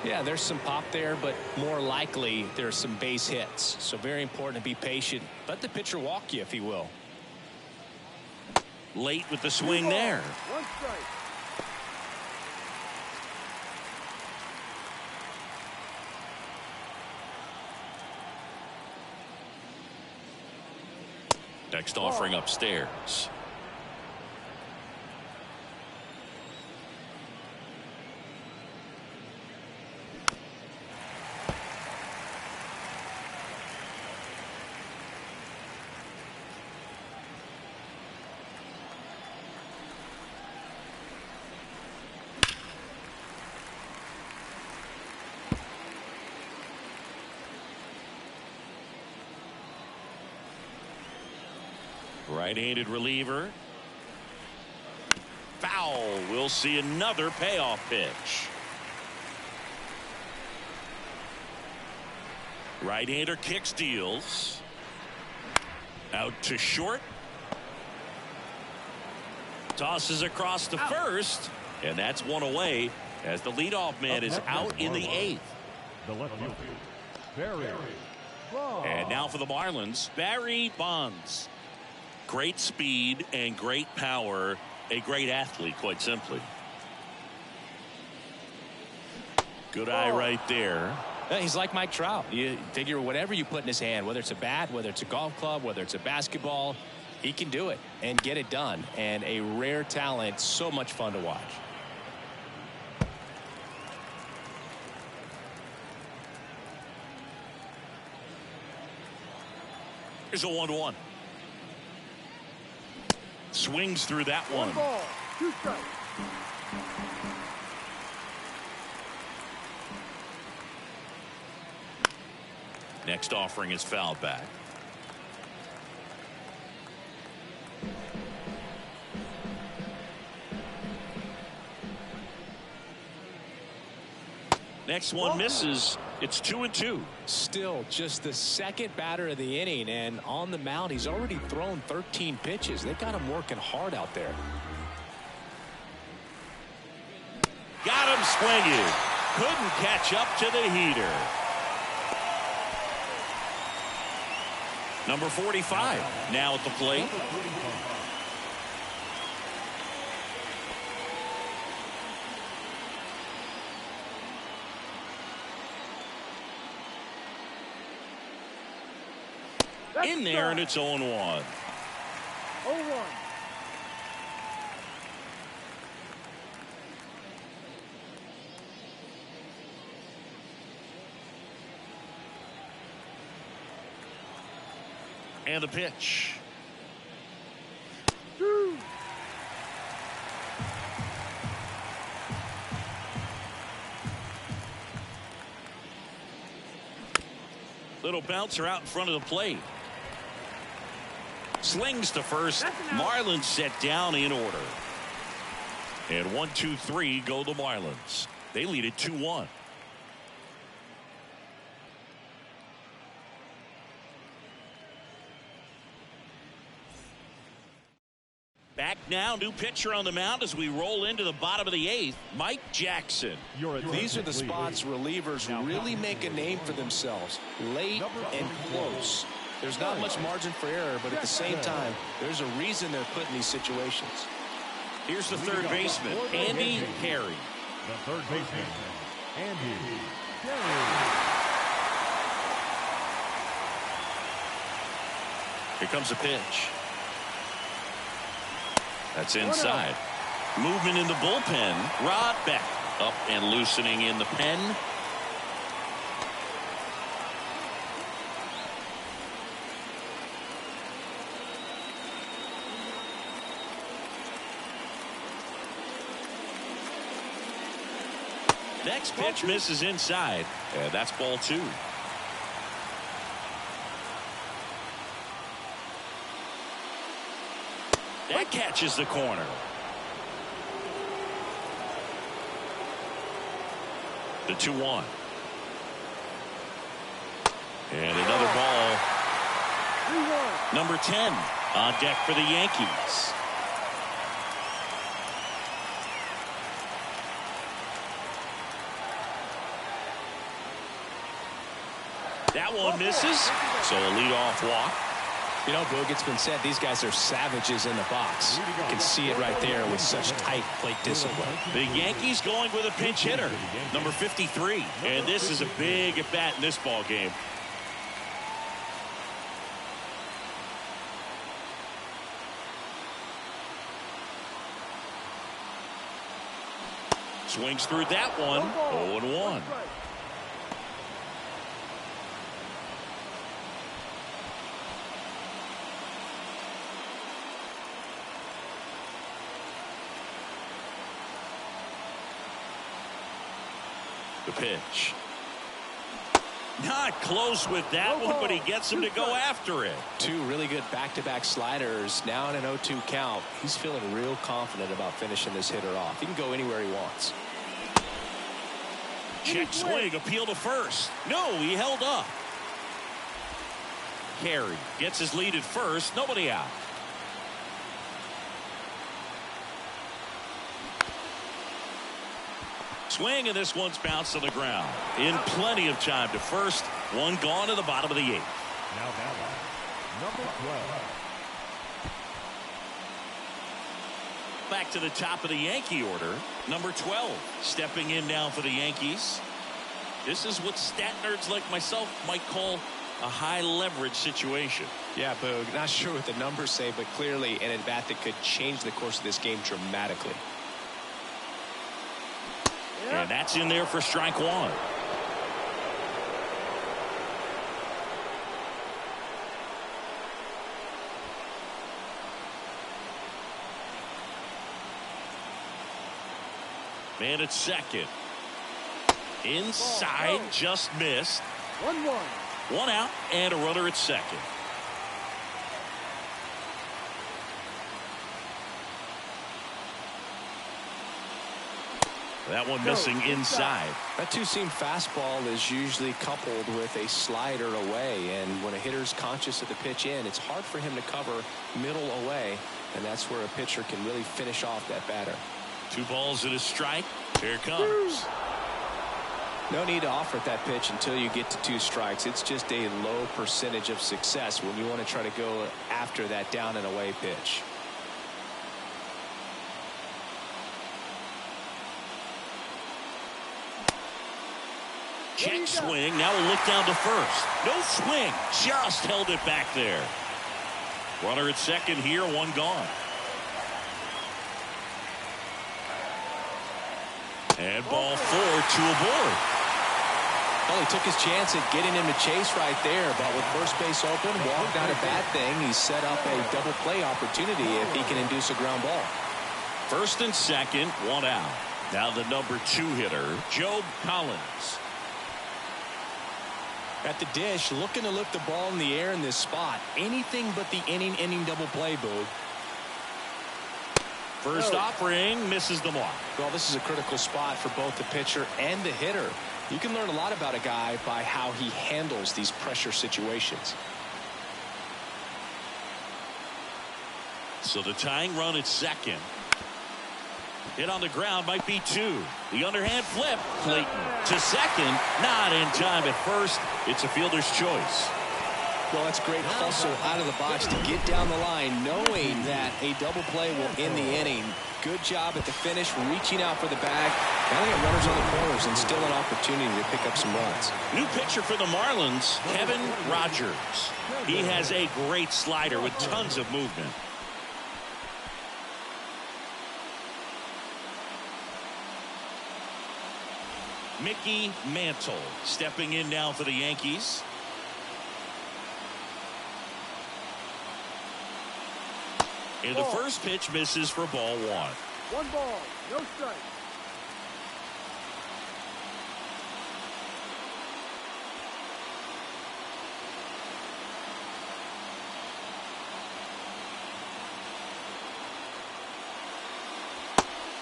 Yeah, there's some pop there, but more likely there's some base hits. So very important to be patient. Let the pitcher walk you if he will. Late with the swing there. 1 strike. Next offering upstairs. Right-handed reliever. Foul. We'll see another payoff pitch. Right-hander kicks, deals. Out to short. Tosses across to first. And that's one away as the leadoff man is out in the 8th. The left fielder, Barry Bonds. And now for the Marlins, Barry Bonds. Great speed and great power. A great athlete, quite simply. Good eye right there. He's like Mike Trout. You figure whatever you put in his hand, whether it's a bat, whether it's a golf club, whether it's a basketball, he can do it and get it done. And a rare talent, so much fun to watch. Here's a 1-1. Swings through that one. 1 ball, 2 strikes. Next offering is fouled back. Next one misses. It's 2-2. Still just the second batter of the inning, and on the mound he's already thrown 13 pitches. They've got him working hard out there. Got him swinging. Couldn't catch up to the heater. Number 45 now at the plate. In there, and it's 0-1. 0-1. And the pitch. 2. Little bouncer out in front of the plate. Slings to first. Marlins set down in order. And 1, 2, 3 go the Marlins. They lead it 2-1. Back now, new pitcher on the mound as we roll into the bottom of the 8th. Mike Jackson. These are the spots relievers really make a name for themselves. Late and close. There's not much margin for error, but at the same time, there's a reason they're put in these situations. Here's the third baseman, Andy Carey. The third baseman, Andy Carey. Here comes a pitch. That's inside. Movement in the bullpen. Rod Beck up and loosening in the pen. Next pitch misses inside. And that's ball 2. That catches the corner. The 2-1. And another ball. 3-1. Number 10 on deck for the Yankees. That one misses. So a leadoff walk. You know, Boog, it's been said these guys are savages in the box. You can see it right there with such tight plate discipline. The Yankees going with a pinch hitter, number 53. And this is a big at-bat in this ball game. Swings through that one. 0-1. The pitch. Not close with that one, but he gets him to go after it. Two really good back-to-back sliders. Now in an 0-2 count. He's feeling real confident about finishing this hitter off. He can go anywhere he wants. Check swing, appeal to first. No, he held up. Carey gets his lead at first. Nobody out. Swing, and this one's bounced to the ground. In plenty of time to first. One gone to the bottom of the 8th. Now batting, number 12. Back to the top of the Yankee order. Number 12 stepping in now for the Yankees. This is what stat nerds like myself might call a high leverage situation. Yeah, Boog, not sure what the numbers say, but clearly an at-bat that could change the course of this game dramatically. And that's in there for strike one. Man at second. Inside, just missed. 1-1. One out and a runner at second. That one missing inside. That two-seam fastball is usually coupled with a slider away, and when a hitter's conscious of the pitch in, it's hard for him to cover middle away, and that's where a pitcher can really finish off that batter. 2 balls and a strike. Here it comes. No need to offer that pitch until you get to 2 strikes. It's just a low percentage of success when you want to try to go after that down and away pitch. Check swing. Now a look down to first. No swing. Just held it back there. Runner at second here. One gone. And ball 4, 2 aboard. Well, he took his chance at getting him to chase right there, but with first base open, walk not a bad thing. He set up a double play opportunity if he can induce a ground ball. First and second, one out. Now the number 2 hitter, Joe Collins. At the dish, looking to lift the ball in the air in this spot. Anything but the inning double play, Boog. First offering, misses the mark. Well, this is a critical spot for both the pitcher and the hitter. You can learn a lot about a guy by how he handles these pressure situations. So the tying run at second. Hit on the ground, might be 2. The underhand flip. Clayton to second. Not in time at first. It's a fielder's choice. Well, that's great hustle out of the box to get down the line, knowing that a double play will end the inning. Good job at the finish, reaching out for the bag. Now they got runners on the corners and still an opportunity to pick up some runs. New pitcher for the Marlins, Kevin Rogers. He has a great slider with tons of movement. Mickey Mantle stepping in now for the Yankees. And the first pitch misses for ball 1. 1 ball, no strike.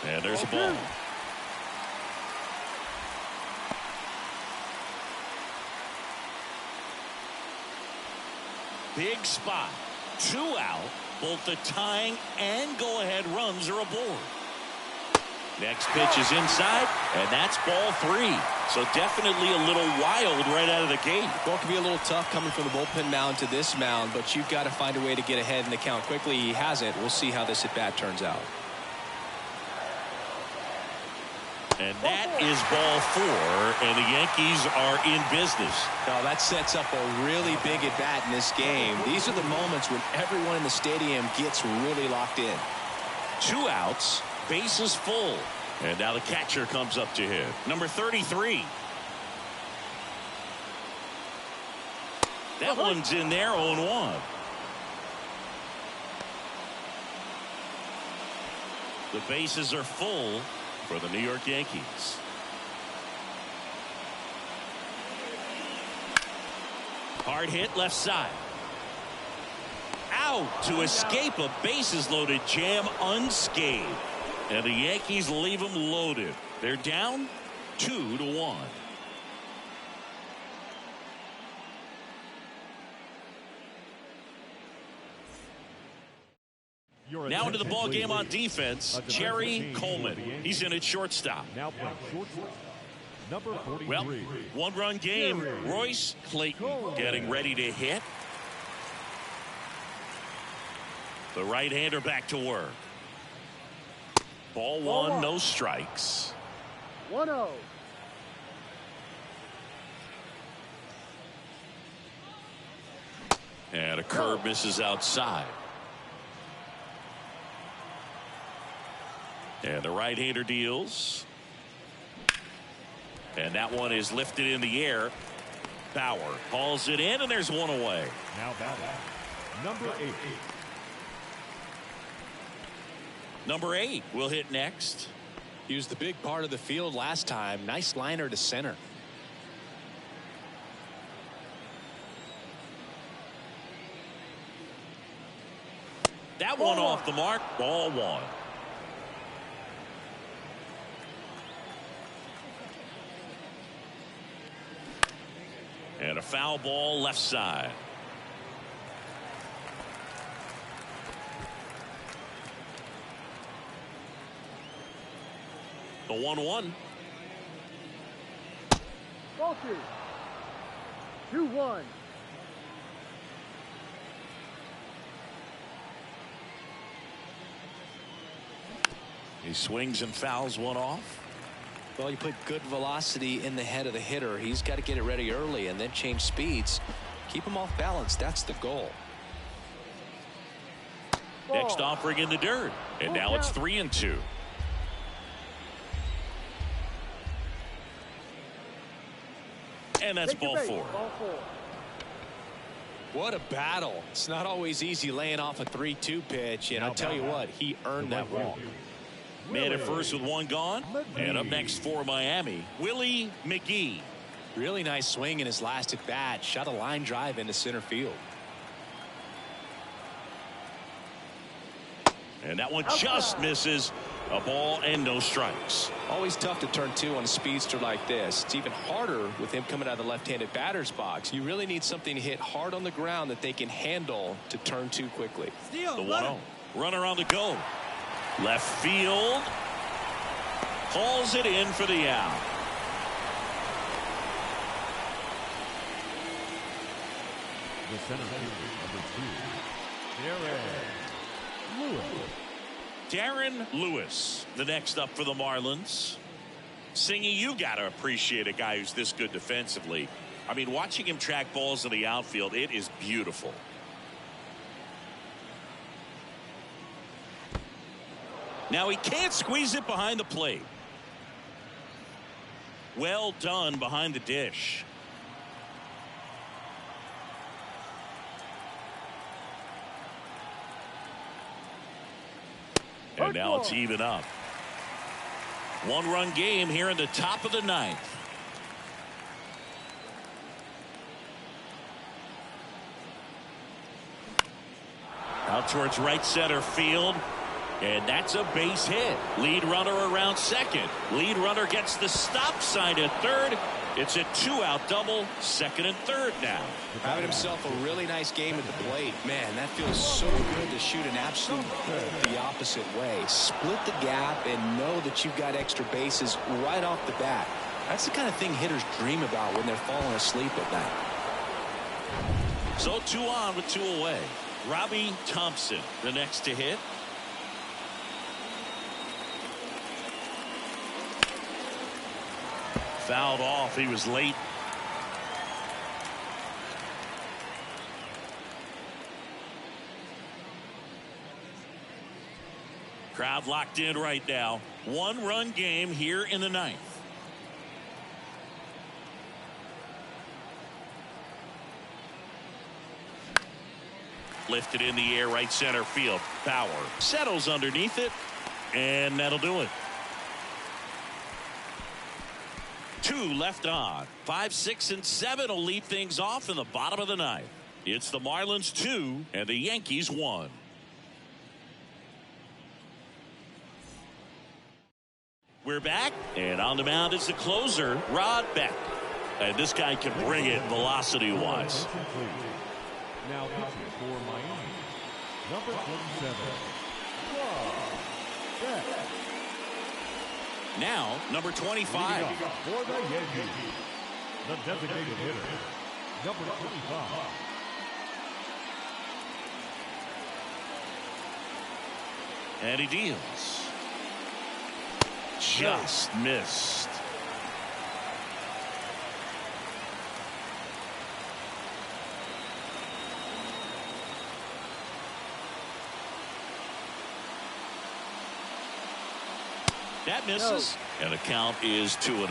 And there's a ball. Big spot. 2 out. Both the tying and go-ahead runs are aboard. Next pitch is inside, and that's ball 3. So definitely a little wild right out of the gate. Well, it can be a little tough coming from the bullpen mound to this mound, but you've got to find a way to get ahead in the count quickly. He hasn't. We'll see how this at-bat turns out. And that is ball 4, and the Yankees are in business. Now that sets up a really big at-bat in this game. These are the moments when everyone in the stadium gets really locked in. 2 outs, bases full. And now the catcher comes up to hit. Number 33. That one's in there, 0-1. The bases are full for the New York Yankees. Hard hit left side. Out to escape a bases loaded jam unscathed. And the Yankees leave them loaded. They're down 2-1. Now into the ball game on defense, Jerry Coleman. He's in at shortstop. Now playing shortstop, number 43. Well, 1-run game. Royce Clayton getting ready to hit. The right-hander back to work. Ball 1, no strikes. 1-0. And a curve misses outside. And the right-hander deals. And that one is lifted in the air. Bauer hauls it in, and there's one away. Now batting, number 8. Number 8 will hit next. He was the big part of the field last time. Nice liner to center. That one off the mark. Ball 1. And a foul ball left side. The 1-1. Ball 2. 2-1. He swings and fouls one off. Well, you put good velocity in the head of the hitter. He's got to get it ready early and then change speeds. Keep him off balance. That's the goal. Next offering in the dirt. And now it's 3-2. And that's ball 4. What a battle. It's not always easy laying off a 3-2 pitch. And I'll tell you what, he earned that walk. Man at first with one gone. And up next for Miami, Willie McGee. Really nice swing in his last at bat. Shot a line drive into center field. And that one just misses. A ball and no strikes. Always tough to turn 2 on a speedster like this. It's even harder with him coming out of the left-handed batter's box. You really need something to hit hard on the ground that they can handle to turn 2 quickly. The 1-0. Runner on the go. Left field. Calls it in for the out. The center fielder, number 2, Darren Lewis. Darren Lewis, the next up for the Marlins. Singy, you got to appreciate a guy who's this good defensively. I mean, watching him track balls in the outfield, it is beautiful. Now he can't squeeze it behind the plate. Well done behind the dish. And now it's even up. 1-run game here in the top of the 9th. Out towards right center field. And that's a base hit. Lead runner around second. Lead runner gets the stop sign at third. It's a 2-out double, second and third now. Having himself a really nice game at the plate. Man, that feels so good to shoot an absolute the opposite way. Split the gap and know that you've got extra bases right off the bat. That's the kind of thing hitters dream about when they're falling asleep at night. So 2 on with 2 away. Robbie Thompson, the next to hit. Fouled off. He was late. Crowd locked in right now. 1-run game here in the 9th. Lifted in the air, right center field. Bauer settles underneath it, and that'll do it. 2 left on. 5, 6, and 7 will lead things off in the bottom of the 9th. It's the Marlins 2 and the Yankees 1. We're back, and on the mound is the closer, Rod Beck. And this guy can bring it velocity-wise. Now pitching for Miami, number 27, Rod Beck. Now, number 25. For the Yankees, the designated hitter, number 25. And he deals. Just missed. That misses. And the count is 2-0.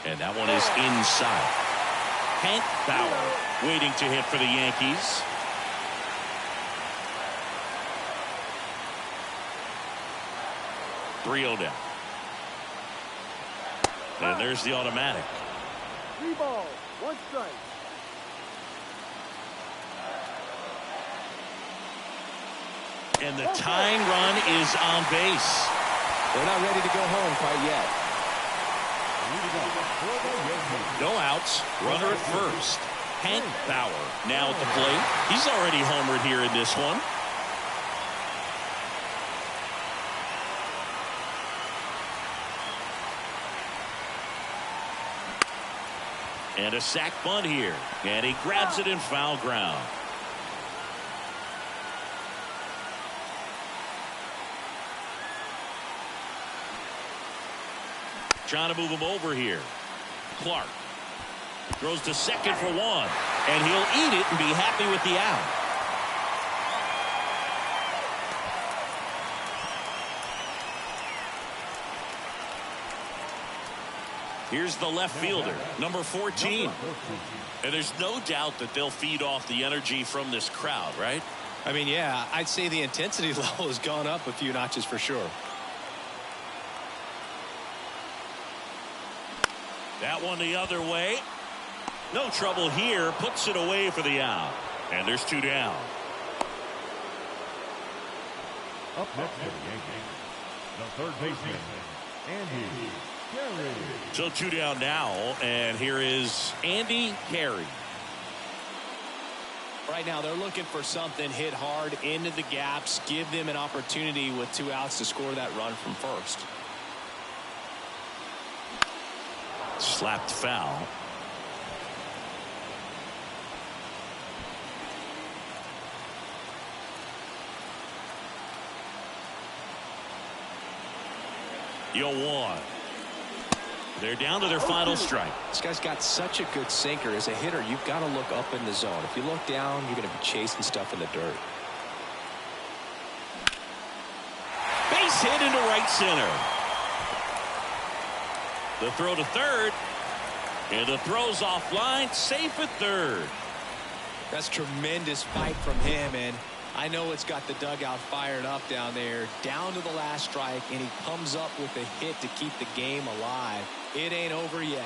And that one is inside. Hank Bauer waiting to hit for the Yankees. Now. And there's the automatic. 3 balls, 1 strike. And the tying run is on base. They're not ready to go home quite yet. No outs. Runner at first. Hank Bauer now at the plate. He's already homered here in this one. And a sac bunt here. And he grabs it in foul ground. Trying to move him over here. Clark throws to second for 1. And he'll eat it and be happy with the out. Here's the left fielder, number 14. And there's no doubt that they'll feed off the energy from this crowd, right? I mean, yeah, I'd say the intensity level has gone up a few notches for sure. That one the other way. No trouble here. Puts it away for the out. And there's 2 down. Up next for the Yankees, the third baseman, Andy Carey. So 2 down now, and here is Andy Carey. Right now they're looking for something hit hard into the gaps, give them an opportunity with 2 outs to score that run from first. Slapped foul. Yo, 1. They're down to their final strike. This guy's got such a good sinker. As a hitter, you've got to look up in the zone. If you look down, you're going to be chasing stuff in the dirt. Base hit into right center. The throw to third. And the throw's offline. Safe at third. That's tremendous fight from him, and I know it's got the dugout fired up down there. Down to the last strike, and he comes up with a hit to keep the game alive. It ain't over yet.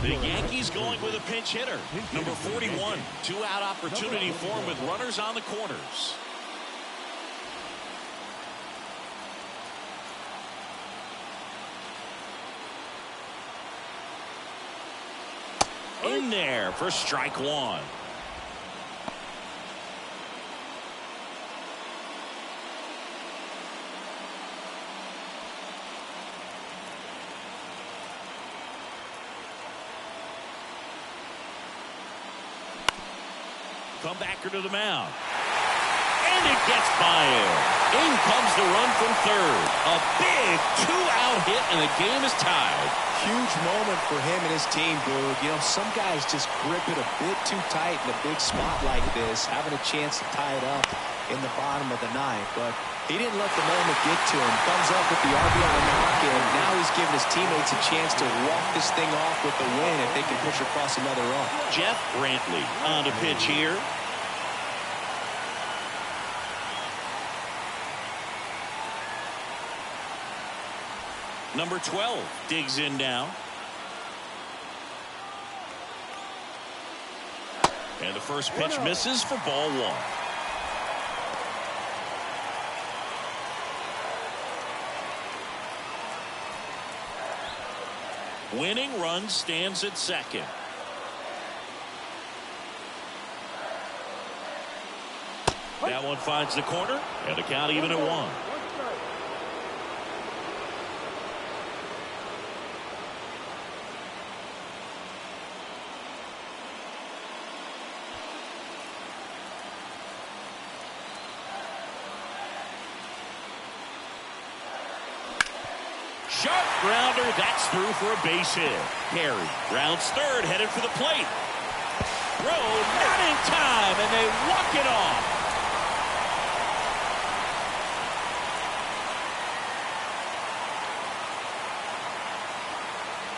The Yankees going with a pinch hitter. Number 41. 2-out opportunity for him with runners on the corners. In there for strike one. Comebacker to the mound. And it gets by him. In comes the run from third. A big two-out hit, and the game is tied. Huge moment for him and his team, Boog. You know, some guys just grip it a bit too tight in a big spot like this, having a chance to tie it up in the bottom of the ninth. But he didn't let the moment get to him. Thumbs up with the RBI knock, and now he's giving his teammates a chance to walk this thing off with a win if they can push across another run. Jeff Brantley on to pitch here. Number 12 digs in now. And the first pitch misses for ball one. Winning run stands at second. That one finds the corner, and the count even at one. Sharp grounder, that's through for a base hit. Carey rounds third, headed for the plate. Throw not in time, and they walk it off.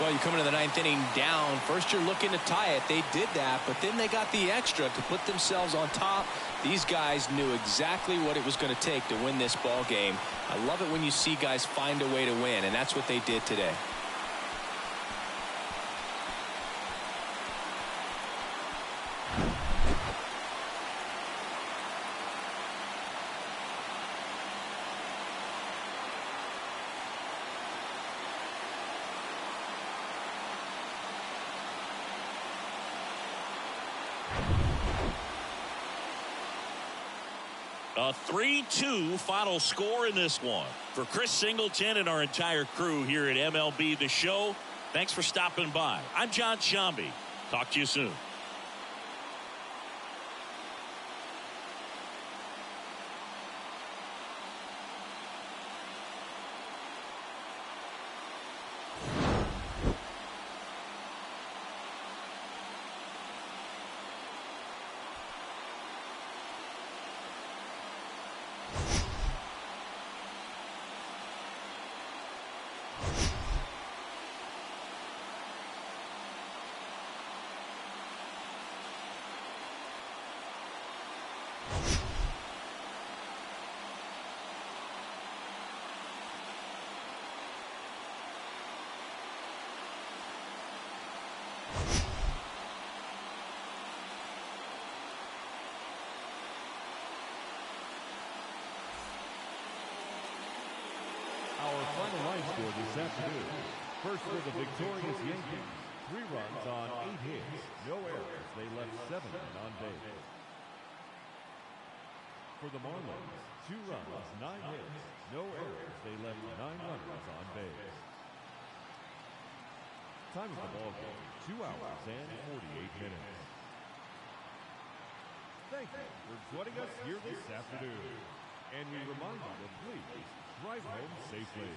Well, you come into the ninth inning down. First, you're looking to tie it. They did that, but then they got the extra to put themselves on top. These guys knew exactly what it was going to take to win this ball game. I love it when you see guys find a way to win, and that's what they did today. A 3-2 final score in this one. For Chris Singleton and our entire crew here at MLB The Show, thanks for stopping by. I'm John Shambi. Talk to you soon. Our final line score this afternoon. First for the victorious Yankees. 3 runs on 8 hits. No errors. They left 7 on base. For the Marlins, 2 runs, 9 hits. No errors. They left 9 runners on base. Time of the ball game, 2 hours and 48 minutes. Thank you for joining us here this afternoon. And we remind you to please drive home safely.